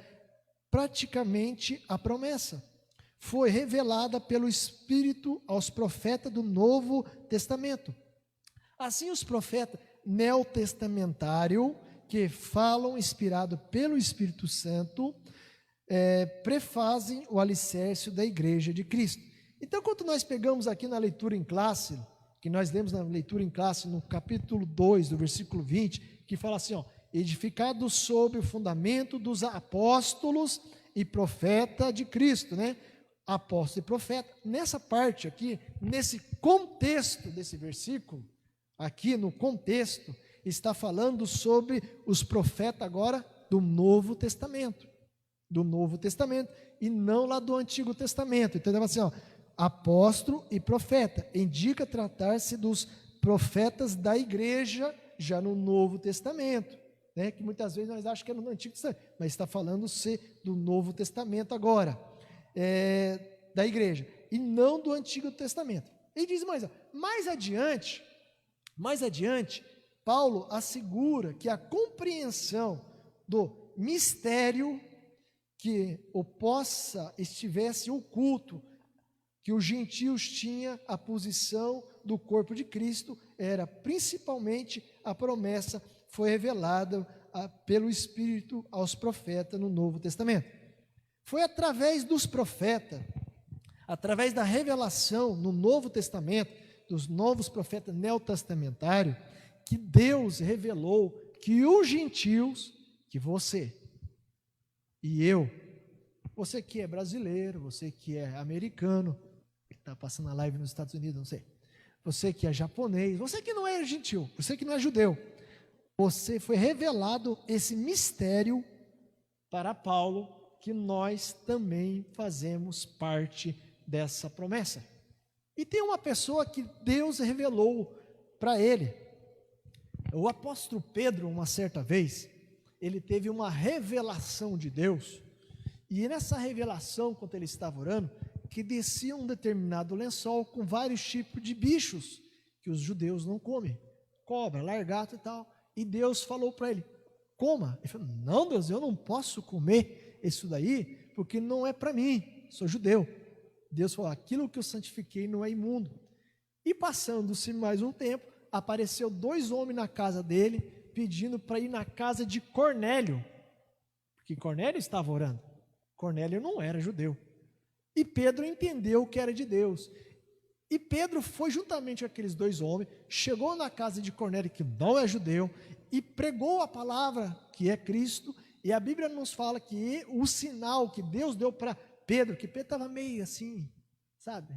praticamente a promessa. Foi revelada pelo Espírito aos profetas do Novo Testamento. Assim, os profetas neotestamentário que falam, inspirado pelo Espírito Santo, prefazem o alicerce da igreja de Cristo. Então, quando nós pegamos aqui na leitura em classe, que nós lemos na leitura em classe no capítulo 2, do versículo 20, que fala assim, edificado sobre o fundamento dos apóstolos e profeta de Cristo, né? Apóstolo e profeta. Nessa parte aqui, nesse contexto desse versículo, aqui no contexto, está falando sobre os profetas agora do Novo Testamento. Do Novo Testamento, e não lá do Antigo Testamento. Então, assim, apóstolo e profeta, indica tratar-se dos profetas da igreja, já no Novo Testamento, né? Que muitas vezes nós achamos que é no Antigo Testamento, mas está falando-se do Novo Testamento agora, da igreja, e não do Antigo Testamento. Ele diz mais adiante, Paulo assegura que a compreensão do mistério que estivesse oculto, que os gentios tinham a posição do corpo de Cristo, era principalmente a promessa foi revelada pelo Espírito aos profetas no Novo Testamento. Foi através dos profetas, através da revelação no Novo Testamento, dos novos profetas neotestamentários, que Deus revelou que os gentios, que você e eu, você que é brasileiro, você que é americano, que está passando a live nos Estados Unidos, não sei, você que é japonês, você que não é gentil, você que não é judeu, você foi revelado esse mistério para Paulo, que nós também fazemos parte dessa promessa. E tem uma pessoa que Deus revelou para ele. O apóstolo Pedro, uma certa vez, ele teve uma revelação de Deus, e nessa revelação, quando ele estava orando, que descia um determinado lençol com vários tipos de bichos, que os judeus não comem, cobra, lagarto e tal, e Deus falou para ele, coma. Ele falou, não Deus, eu não posso comer isso daí, porque não é para mim, sou judeu. Deus falou, aquilo que eu santifiquei não é imundo. E passando-se mais um tempo, apareceu 2 homens na casa dele, pedindo para ir na casa de Cornélio, porque Cornélio estava orando. Cornélio não era judeu. E Pedro entendeu que era de Deus. E Pedro foi juntamente com aqueles 2 homens, chegou na casa de Cornélio, que não é judeu, e pregou a palavra, que é Cristo, e a Bíblia nos fala que o sinal que Deus deu para Pedro, que Pedro estava meio assim, sabe,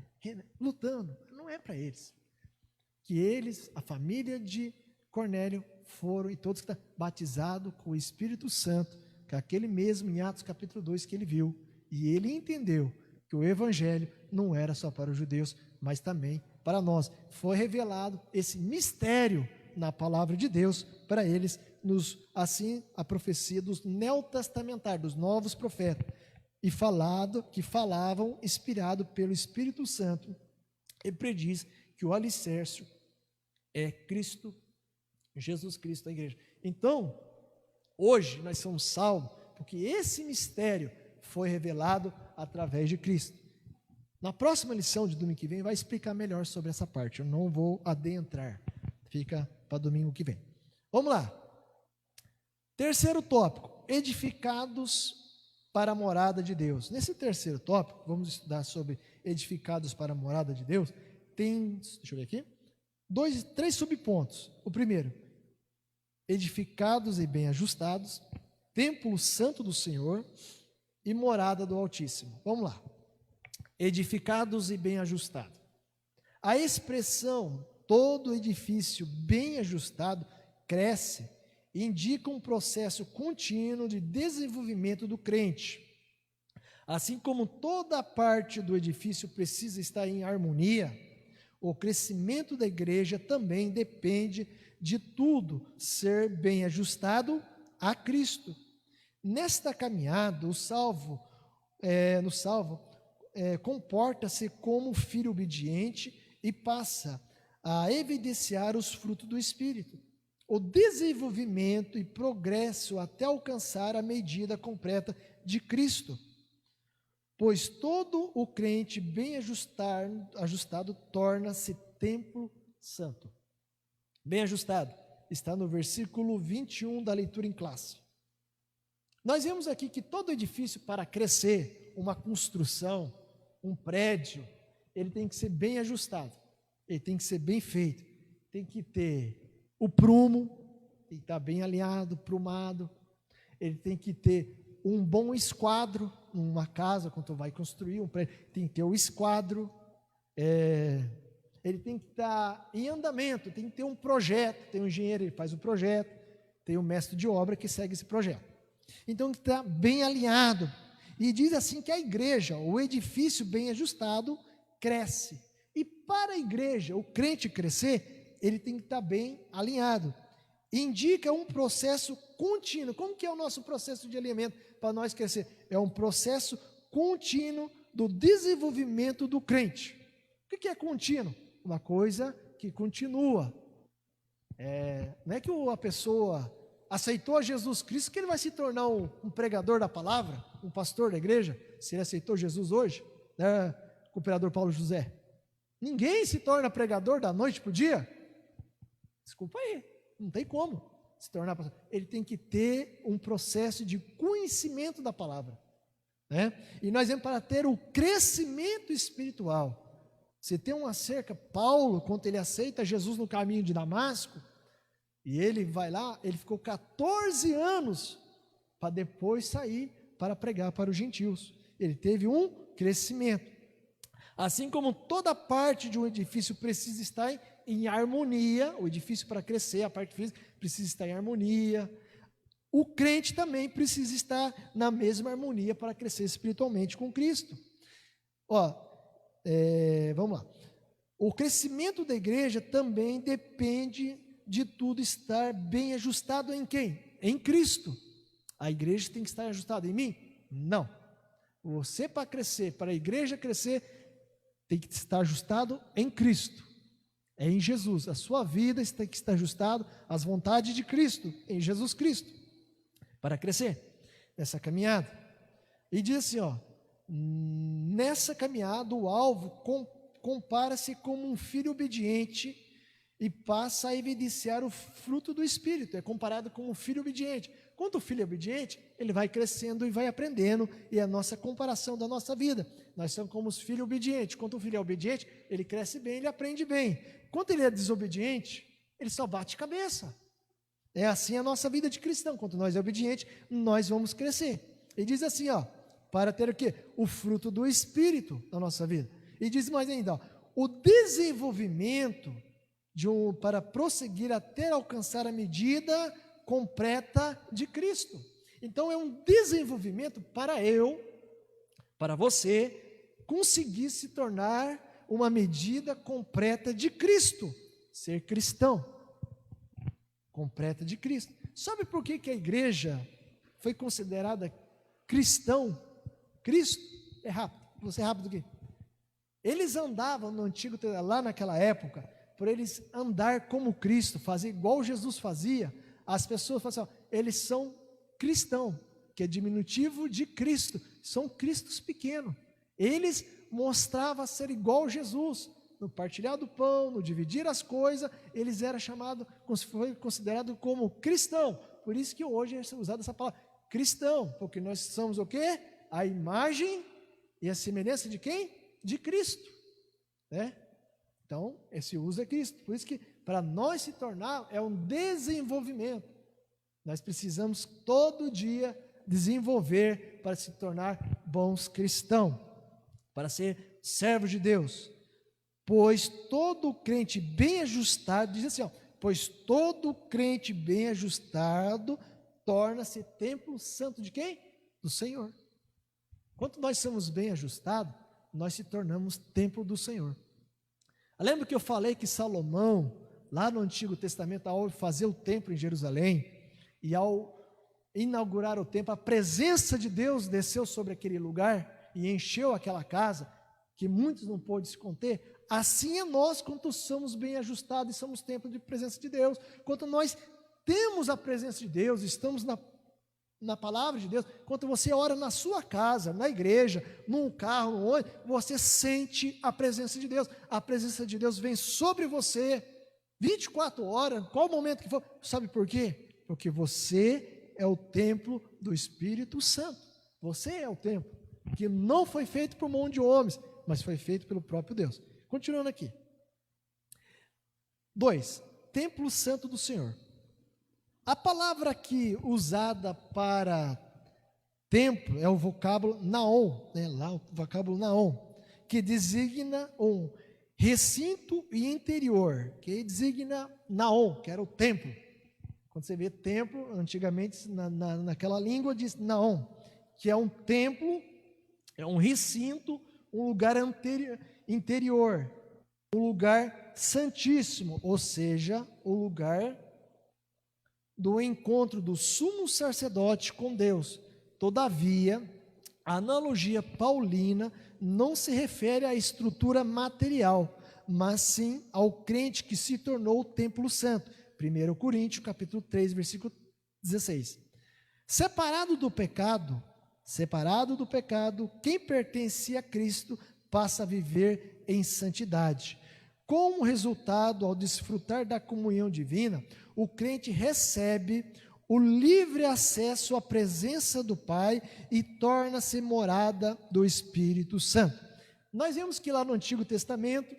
lutando, não é para eles. Que eles, a família de Cornélio, foram, e todos que estão batizados com o Espírito Santo, que é aquele mesmo em Atos capítulo 2 que ele viu, e ele entendeu que o Evangelho não era só para os judeus, mas também para nós. Foi revelado esse mistério na palavra de Deus para eles, assim a profecia dos neotestamentários, dos novos profetas, e que falavam inspirado pelo Espírito Santo, e prediz que o alicerce é Cristo, Jesus Cristo, a igreja. Então, hoje nós somos salvos, porque esse mistério foi revelado através de Cristo. Na próxima lição de domingo que vem, vai explicar melhor sobre essa parte. Eu não vou adentrar. Fica para domingo que vem. Vamos lá. Terceiro tópico, edificados para a morada de Deus. Nesse terceiro tópico, vamos estudar sobre edificados para a morada de Deus. Tem, deixa eu ver aqui, 3 subpontos. O primeiro, edificados e bem ajustados, templo santo do Senhor e morada do Altíssimo. Vamos lá. Edificados e bem ajustados. A expressão todo edifício bem ajustado cresce e indica um processo contínuo de desenvolvimento do crente. Assim como toda parte do edifício precisa estar em harmonia, o crescimento da igreja também depende de tudo ser bem ajustado a Cristo. Nesta caminhada, o salvo comporta-se como filho obediente e passa a evidenciar os frutos do Espírito. O desenvolvimento e progresso até alcançar a medida completa de Cristo. Pois todo o crente bem ajustado torna-se templo santo. Bem ajustado. está no versículo 21 da leitura em classe. Nós vemos aqui que todo edifício, para crescer, uma construção, um prédio, ele tem que ser bem ajustado, ele tem que ser bem feito, tem que ter o prumo, tem que estar bem alinhado, prumado, ele tem que ter um bom esquadro, numa casa, quando vai construir um prédio, tem que ter o esquadro, ele tem que estar em andamento, tem que ter um projeto, tem um engenheiro, ele faz o projeto, tem o mestre de obra que segue esse projeto. Então, tem que estar bem alinhado. E diz assim que a igreja, o edifício bem ajustado, cresce. E para a igreja, o crente crescer, ele tem que estar bem alinhado. Indica um processo contínuo. Como que é o nosso processo de alinhamento para nós crescer? É um processo contínuo do desenvolvimento do crente. O que é contínuo? Uma coisa que continua. Não é que a pessoa aceitou a Jesus Cristo que ele vai se tornar um pregador da palavra, um pastor da igreja, se ele aceitou Jesus hoje, né, cooperador Paulo José. Ninguém se torna pregador da noite para o dia. Desculpa aí, não tem como se tornar pastor. Ele tem que ter um processo de conhecimento da palavra, né? E nós vemos para ter o crescimento espiritual. Você tem uma cerca, Paulo, quando ele aceita Jesus no caminho de Damasco, e ele vai lá, ele ficou 14 anos para depois sair para pregar para os gentios. Ele teve um crescimento. Assim como toda parte de um edifício precisa estar em harmonia, o edifício para crescer, a parte física precisa estar em harmonia, o crente também precisa estar na mesma harmonia para crescer espiritualmente com Cristo. Vamos lá. O crescimento da igreja também depende de tudo estar bem ajustado em quem? Em Cristo. A igreja tem que estar ajustada em mim? Não. Você, para crescer, para a igreja crescer, tem que estar ajustado em Cristo. É em Jesus. A sua vida tem que estar ajustada às vontades de Cristo, em Jesus Cristo, para crescer nessa caminhada. E diz assim, nessa caminhada o alvo compara-se como um filho obediente e passa a evidenciar o fruto do Espírito, é comparado com um filho obediente. Quando o filho é obediente, ele vai crescendo e vai aprendendo, e é a nossa comparação da nossa vida. Nós somos como os filhos obedientes. Quando o filho é obediente, ele cresce bem, ele aprende bem. Quando ele é desobediente, ele só bate cabeça. É assim a nossa vida de cristão. Quando nós é obediente, nós vamos crescer. E diz assim, para ter o quê? O fruto do Espírito na nossa vida. E diz mais ainda, o desenvolvimento para prosseguir até alcançar a medida completa de Cristo. Então é um desenvolvimento para você conseguir se tornar uma medida completa de Cristo, ser cristão, completa de Cristo. Sabe por que a igreja foi considerada cristão? Cristo é rápido, você é rápido o quê? Eles andavam no antigo, lá naquela época, por eles andar como Cristo, fazer igual Jesus fazia, as pessoas falam assim, eles são cristão, que é diminutivo de Cristo, são cristos pequenos. Eles mostravam ser igual Jesus, no partilhar do pão, no dividir as coisas, eles eram chamados, foi considerado como cristão. Por isso que hoje é usada essa palavra, cristão, porque nós somos o quê? A imagem e a semelhança de quem? De Cristo, né? Então, esse uso é Cristo. Por isso que para nós se tornar é um desenvolvimento. Nós precisamos todo dia desenvolver para se tornar bons cristãos, para ser servos de Deus. Pois todo crente bem ajustado, diz assim, pois todo crente bem ajustado torna-se templo santo de quem? Do Senhor. Quando nós somos bem ajustados, nós se tornamos templo do Senhor. Lembra que eu falei que Salomão, lá no Antigo Testamento, ao fazer o templo em Jerusalém, e ao inaugurar o templo, a presença de Deus desceu sobre aquele lugar e encheu aquela casa, que muitos não pôde se conter. Assim é nós, quando somos bem ajustados e somos templo de presença de Deus, quando nós temos a presença de Deus, estamos na palavra de Deus, quando você ora na sua casa, na igreja, num carro, no ônibus, você sente a presença de Deus. A presença de Deus vem sobre você 24 horas, qual momento que for. Sabe por quê? Porque você é o templo do Espírito Santo. Você é o templo, que não foi feito por mão de homens, mas foi feito pelo próprio Deus. Continuando aqui. 2. Templo santo do Senhor. A palavra aqui usada para templo é o vocábulo naon, né? Lá o vocábulo naon, que designa um recinto e interior, que designa naon, que era o templo. Quando você vê templo, antigamente naquela língua diz naon, que é um templo, é um recinto, um lugar interior, um lugar santíssimo, ou seja, o lugar do encontro do sumo sacerdote com Deus. Todavia, a analogia paulina não se refere à estrutura material, mas sim ao crente que se tornou o templo santo. 1 Coríntios, capítulo 3, versículo 16. Separado do pecado, quem pertence a Cristo passa a viver em santidade. Como resultado, ao desfrutar da comunhão divina, o crente recebe o livre acesso à presença do Pai e torna-se morada do Espírito Santo. Nós vemos que lá no Antigo Testamento,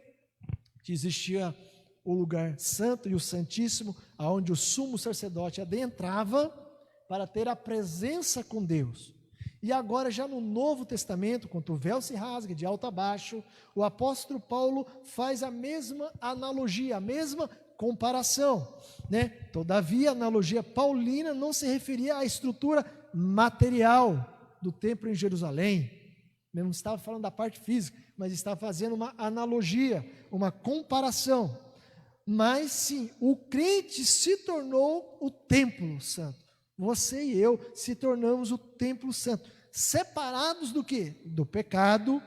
que existia o lugar santo e o santíssimo, aonde o sumo sacerdote adentrava para ter a presença com Deus. E agora já no Novo Testamento, quando o véu se rasga de alto a baixo, o apóstolo Paulo faz a mesma analogia, a mesma comparação, né? Todavia, a analogia paulina não se referia à estrutura material do templo em Jerusalém, não estava falando da parte física, mas estava fazendo uma analogia, uma comparação. Mas sim, o crente se tornou o templo santo. Você e eu se tornamos o templo santo, separados do quê? Do pecado.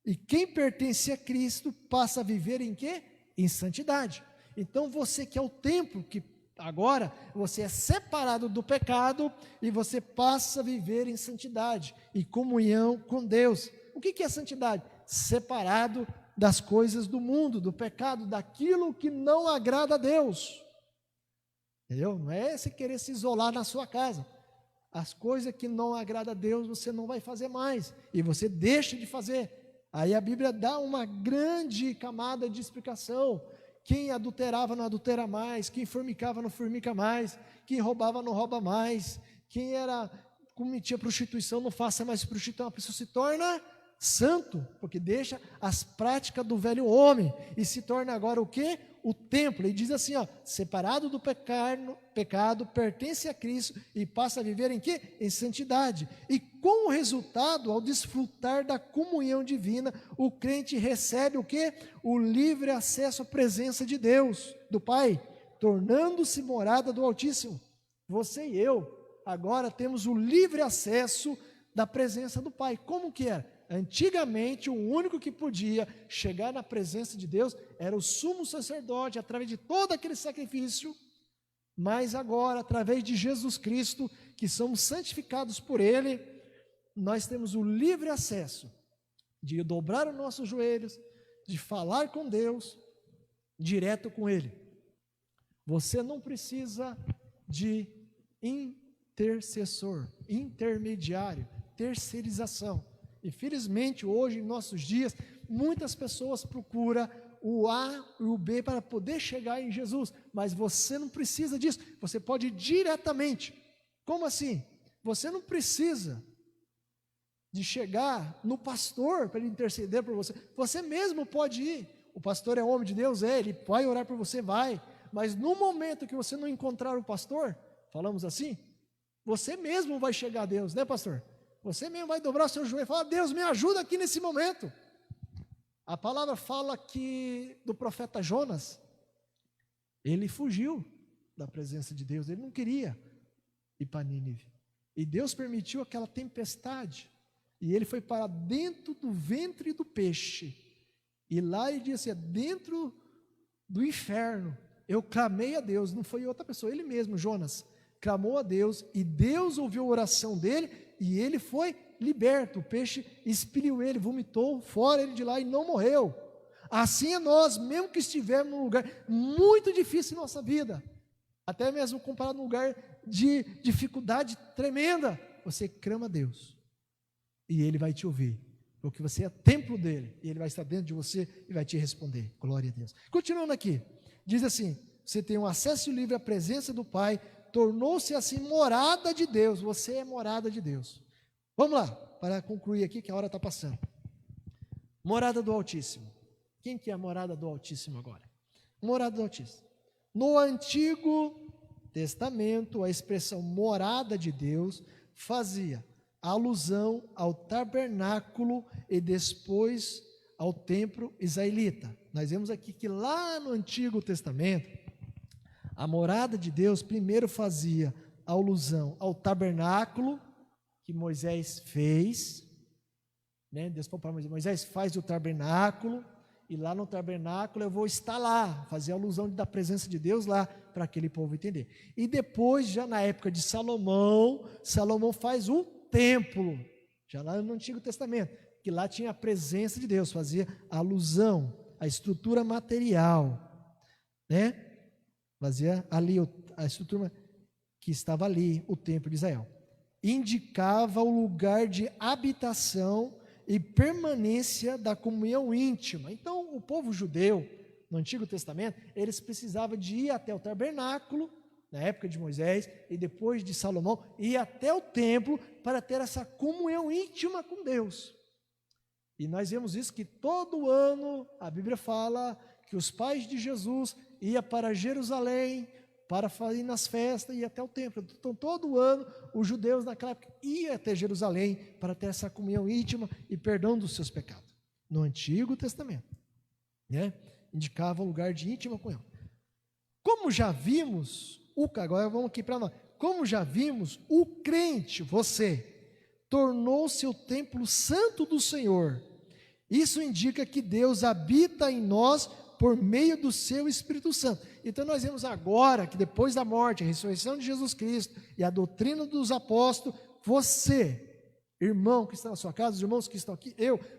E quem pertence a Cristo passa a viver em quê? Em santidade. Então você que é o templo, que agora você é separado do pecado e você passa a viver em santidade e comunhão com Deus. O que é santidade? Separado das coisas do mundo, do pecado, daquilo que não agrada a Deus. Entendeu? Não é você querer se isolar na sua casa. As coisas que não agradam a Deus você não vai fazer mais e você deixa de fazer. Aí a Bíblia dá uma grande camada de explicação. Quem adulterava não adultera mais, quem fornicava não fornica mais, quem roubava não rouba mais, quem cometia prostituição não faça mais prostituição. A pessoa se torna santo, porque deixa as práticas do velho homem e se torna agora o quê? O templo. E diz assim, ó, separado do pecado, pertence a Cristo e passa a viver em quê? Em santidade. E com o resultado, ao desfrutar da comunhão divina, o crente recebe o quê? O livre acesso à presença de Deus, do Pai, tornando-se morada do Altíssimo. Você e eu agora temos o livre acesso da presença do Pai. Como que era? Antigamente, o único que podia chegar na presença de Deus era o sumo sacerdote, através de todo aquele sacrifício, mas agora, através de Jesus Cristo, que somos santificados por Ele, nós temos o livre acesso de dobrar os nossos joelhos, de falar com Deus, direto com Ele. Você não precisa de intercessor, intermediário, terceirização. Infelizmente, hoje, em nossos dias, muitas pessoas procuram o A e o B para poder chegar em Jesus, mas você não precisa disso, você pode ir diretamente. Como assim? Você não precisa de chegar no pastor para ele interceder por você, você mesmo pode ir. O pastor é homem de Deus, ele vai orar por você, vai, mas no momento que você não encontrar o pastor, falamos assim, você mesmo vai chegar a Deus, né, pastor? Você mesmo vai dobrar o seu joelho e falar, Deus, me ajuda aqui nesse momento. A palavra fala que do profeta Jonas, ele fugiu da presença de Deus, ele não queria ir para Nínive. E Deus permitiu aquela tempestade, e ele foi para dentro do ventre do peixe. E lá ele disse, dentro do inferno, eu clamei a Deus, não foi outra pessoa, ele mesmo, Jonas, clamou a Deus, e Deus ouviu a oração dele, e ele foi liberto. O peixe expeliu ele, vomitou fora ele de lá e não morreu. assim é nós, mesmo que estivermos num lugar muito difícil em nossa vida, até mesmo comparado num lugar de dificuldade tremenda, você clama a Deus, e Ele vai te ouvir, porque você é templo dEle, e Ele vai estar dentro de você e vai te responder. Glória a Deus. Continuando aqui, diz assim: você tem um acesso livre à presença do Pai, tornou-se assim morada de Deus, você é morada de Deus. Vamos lá, para concluir aqui que a hora está passando. Morada do Altíssimo. Quem que é a morada do Altíssimo agora? Morada do Altíssimo. No Antigo Testamento, a expressão morada de Deus fazia alusão ao tabernáculo e depois ao templo israelita. Nós vemos aqui que lá no Antigo Testamento, a morada de Deus primeiro fazia alusão ao tabernáculo que Moisés fez, né? Deus falou para Moisés: faz o tabernáculo, e lá no tabernáculo eu vou estar lá, fazer alusão da presença de Deus lá, para aquele povo entender. E depois, já na época de Salomão, Salomão faz o templo, já lá no Antigo Testamento, que lá tinha a presença de Deus, fazia alusão à estrutura material, né? Fazia ali a estrutura que estava ali, o templo de Israel. Indicava o lugar de habitação e permanência da comunhão íntima. Então, o povo judeu, no Antigo Testamento, eles precisavam de ir até o tabernáculo, na época de Moisés, e depois de Salomão, ir até o templo para ter essa comunhão íntima com Deus. E nós vemos isso que todo ano, a Bíblia fala que os pais de Jesus iam para Jerusalém, para ir nas festas e até o templo. Então, todo ano, os judeus naquela época iam até Jerusalém para ter essa comunhão íntima e perdão dos seus pecados. No Antigo Testamento, né? Indicava um lugar de íntima comunhão. Como já vimos, agora vamos aqui para nós. Como já vimos, o crente, você, tornou-se o templo santo do Senhor. Isso indica que Deus habita em nós por meio do seu Espírito Santo. Então nós vemos agora que depois da morte, a ressurreição de Jesus Cristo e a doutrina dos apóstolos, você, irmão que está na sua casa, os irmãos que estão aqui,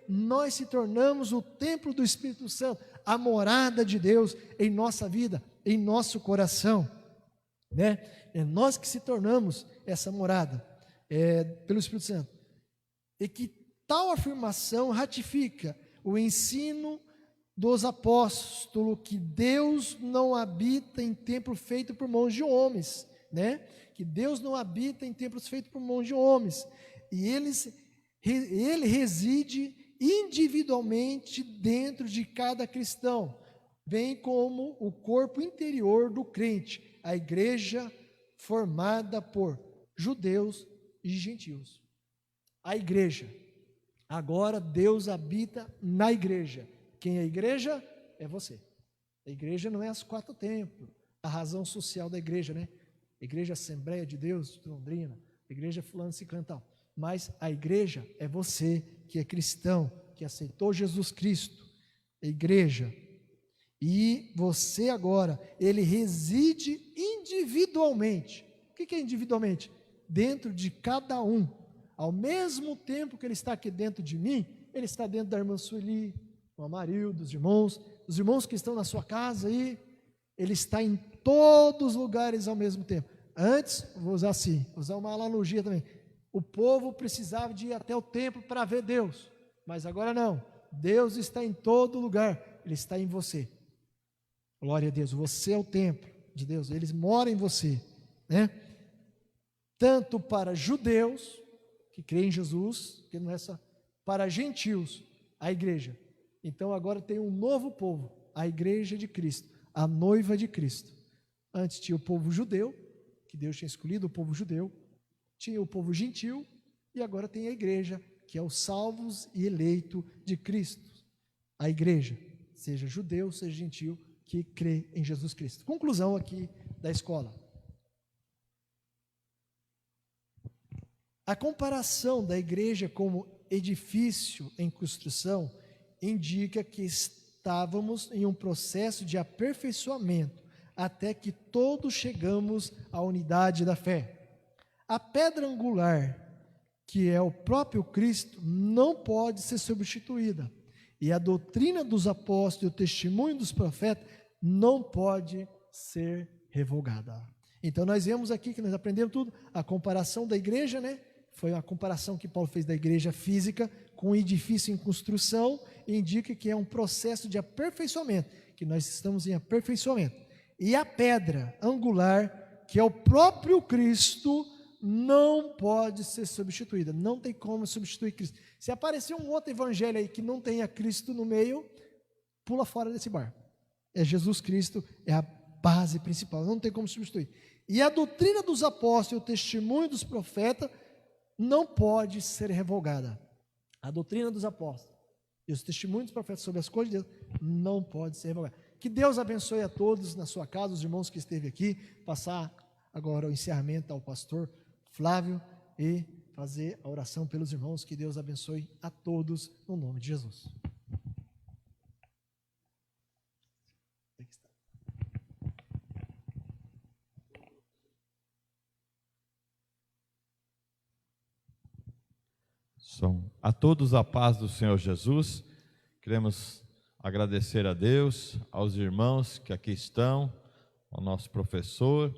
nós se tornamos o templo do Espírito Santo, a morada de Deus em nossa vida, em nosso coração, né? É nós que se tornamos essa morada pelo Espírito Santo. E que tal afirmação ratifica o ensino dos apóstolos, que Deus não habita em templo feito por mãos de homens, né? Que Deus não habita em templos feitos por mãos de homens, e Ele reside individualmente dentro de cada cristão, bem como o corpo interior do crente, a igreja formada por judeus e gentios. A igreja, agora Deus habita na igreja. Quem é a igreja? É você. A igreja não é as 4 templos, a razão social da igreja, né? Igreja Assembleia de Deus, de Londrina, igreja fulano, ciclano e tal. Mas a igreja é você que é cristão, que aceitou Jesus Cristo. A igreja. E você agora, ele reside individualmente. O que é individualmente? Dentro de cada um. Ao mesmo tempo que ele está aqui dentro de mim, ele está dentro da irmã Sueli, do Amarildo, dos irmãos que estão na sua casa aí, ele está em todos os lugares ao mesmo tempo. Antes, vou usar uma analogia também, o povo precisava de ir até o templo para ver Deus, mas agora não, Deus está em todo lugar, Ele está em você. Glória a Deus, você é o templo de Deus, Ele mora em você, né? Tanto para judeus, que creem em Jesus, que não é só, para gentios, a igreja. Então agora tem um novo povo, a igreja de Cristo, a noiva de Cristo. Antes tinha o povo judeu, que Deus tinha escolhido, o povo judeu, tinha o povo gentil, e agora tem a igreja, que é os salvos e eleito de Cristo. A igreja, seja judeu, seja gentil, que crê em Jesus Cristo. Conclusão aqui da escola. A comparação da igreja como edifício em construção indica que estávamos em um processo de aperfeiçoamento até que todos chegamos à unidade da fé. A pedra angular, que é o próprio Cristo, não pode ser substituída. E a doutrina dos apóstolos e o testemunho dos profetas não pode ser revogada. Então nós vemos aqui que nós aprendemos tudo, a comparação da igreja, né? Foi a comparação que Paulo fez da igreja física com um edifício em construção, e indica que é um processo de aperfeiçoamento, que nós estamos em aperfeiçoamento. E a pedra angular, que é o próprio Cristo, não pode ser substituída, não tem como substituir Cristo. Se aparecer um outro evangelho aí que não tenha Cristo no meio, pula fora desse barco. É Jesus Cristo, é a base principal, não tem como substituir. E a doutrina dos apóstolos e o testemunho dos profetas não pode ser revogada. A doutrina dos apóstolos e os testemunhos dos profetas sobre as coisas de Deus não pode ser revogada. Que Deus abençoe a todos na sua casa, os irmãos que esteve aqui, passar agora o encerramento ao pastor Flávio e fazer a oração pelos irmãos. Que Deus abençoe a todos no nome de Jesus. A todos a paz do Senhor Jesus. Queremos agradecer a Deus, aos irmãos que aqui estão, ao nosso professor,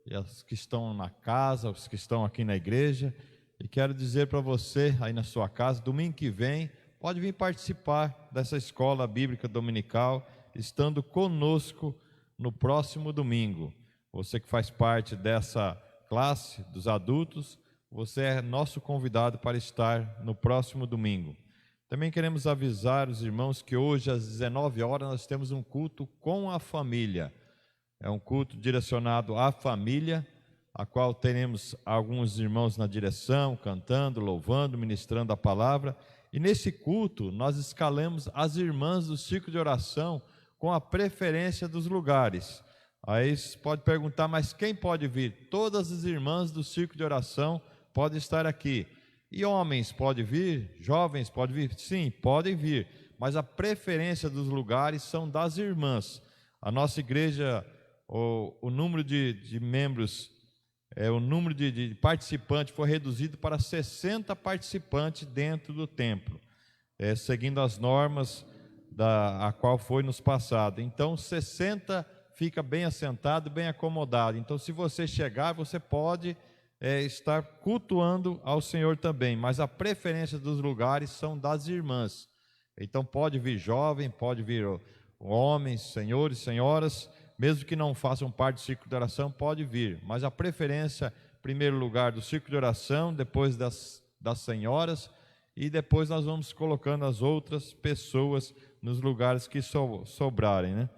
e aos que estão na casa, aos que estão aqui na igreja. E quero dizer para você, aí na sua casa, domingo que vem, pode vir participar dessa escola bíblica dominical, estando conosco no próximo domingo. Você que faz parte dessa classe dos adultos, você é nosso convidado para estar no próximo domingo. Também queremos avisar os irmãos que hoje às 19 horas nós temos um culto com a família. É um culto direcionado à família, a qual teremos alguns irmãos na direção, cantando, louvando, ministrando a palavra. E nesse culto nós escalamos as irmãs do ciclo de oração com a preferência dos lugares. Aí você pode perguntar, mas quem pode vir? Todas as irmãs do ciclo de oração podem estar aqui. E homens podem vir? Jovens podem vir? Sim, podem vir. Mas a preferência dos lugares são das irmãs. A nossa igreja, o número de membros, o número de participantes foi reduzido para 60 participantes dentro do templo, seguindo as normas a qual foi nos passado. Então 60 fica bem assentado, bem acomodado. Então se você chegar, você pode estar cultuando ao Senhor também, mas a preferência dos lugares são das irmãs. Então pode vir jovem, pode vir homens, senhores, senhoras, mesmo que não façam parte do círculo de oração, pode vir, mas a preferência, em primeiro lugar, do círculo de oração, depois das senhoras, e depois nós vamos colocando as outras pessoas nos lugares que sobrarem, né?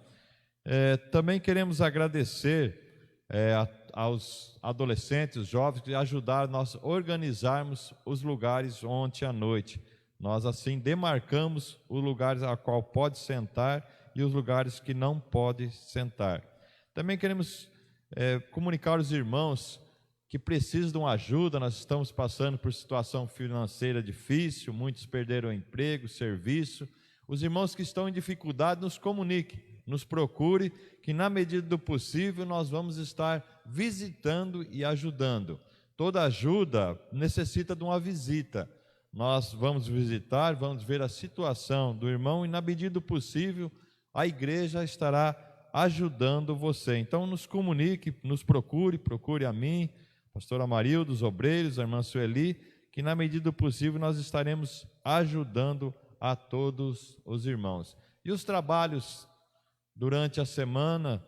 Também queremos agradecer aos adolescentes, jovens, que ajudaram nós a organizarmos os lugares ontem à noite. Nós assim demarcamos os lugares a qual pode sentar e os lugares que não pode sentar. Também queremos comunicar aos irmãos que precisam de uma ajuda. Nós estamos passando por situação financeira difícil, muitos perderam o emprego, serviço. Os irmãos que estão em dificuldade, nos comuniquem, nos procure, que na medida do possível nós vamos estar visitando e ajudando. Toda ajuda necessita de uma visita. Nós vamos visitar, vamos ver a situação do irmão e na medida do possível a igreja estará ajudando você. Então nos comunique, nos procure a mim, pastor Amarildo, os obreiros, a irmã Sueli, que na medida do possível nós estaremos ajudando a todos os irmãos. E os trabalhos durante a semana,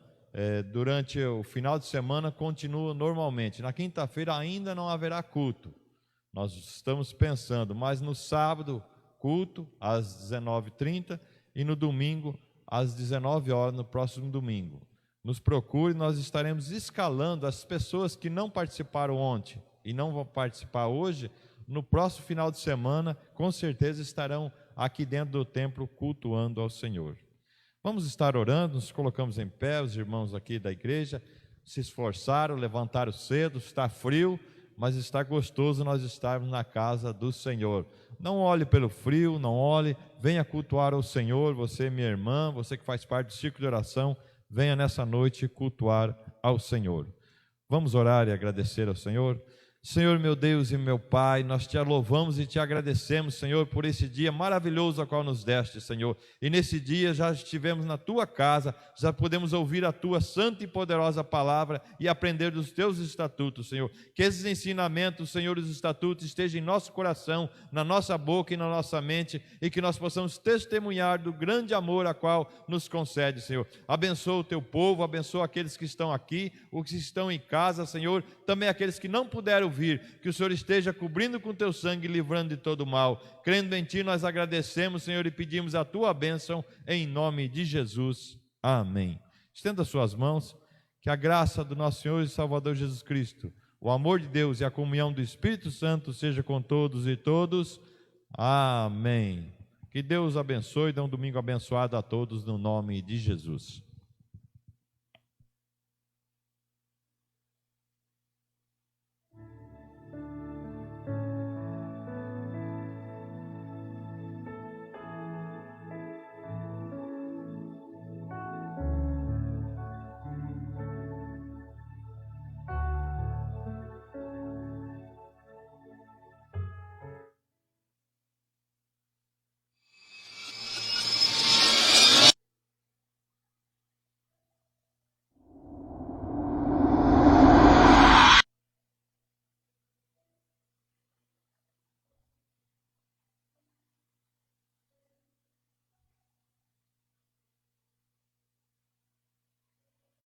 durante o final de semana, continuam normalmente. Na quinta-feira ainda não haverá culto. Nós estamos pensando, mas no sábado, culto às 19h30 e no domingo às 19 horas, no próximo domingo. Nos procure, nós estaremos escalando as pessoas que não participaram ontem e não vão participar hoje. No próximo final de semana, com certeza estarão aqui dentro do templo cultuando ao Senhor. Vamos estar orando, nos colocamos em pé, os irmãos aqui da igreja se esforçaram, levantaram cedo, está frio, mas está gostoso nós estarmos na casa do Senhor. Não olhe pelo frio, não olhe, venha cultuar ao Senhor, você minha irmã, você que faz parte do círculo de oração, venha nessa noite cultuar ao Senhor. Vamos orar e agradecer ao Senhor. Senhor, meu Deus e meu Pai, nós te louvamos e te agradecemos, Senhor, por esse dia maravilhoso a qual nos deste, Senhor. E nesse dia já estivemos na tua casa, já podemos ouvir a tua santa e poderosa palavra e aprender dos teus estatutos, Senhor. Que esses ensinamentos, Senhor, os estatutos estejam em nosso coração, na nossa boca e na nossa mente, e que nós possamos testemunhar do grande amor a qual nos concede, Senhor. Abençoa o teu povo, abençoa aqueles que estão aqui, os que estão em casa, Senhor, também aqueles que não puderam vir, que o Senhor esteja cobrindo com teu sangue, livrando de todo mal. Crendo em ti, nós agradecemos, Senhor, e pedimos a tua bênção em nome de Jesus. Amém. Estenda suas mãos, que a graça do nosso Senhor e Salvador Jesus Cristo, o amor de Deus e a comunhão do Espírito Santo seja com todos e todos. Amém. Que Deus abençoe e dê um domingo abençoado a todos no nome de Jesus.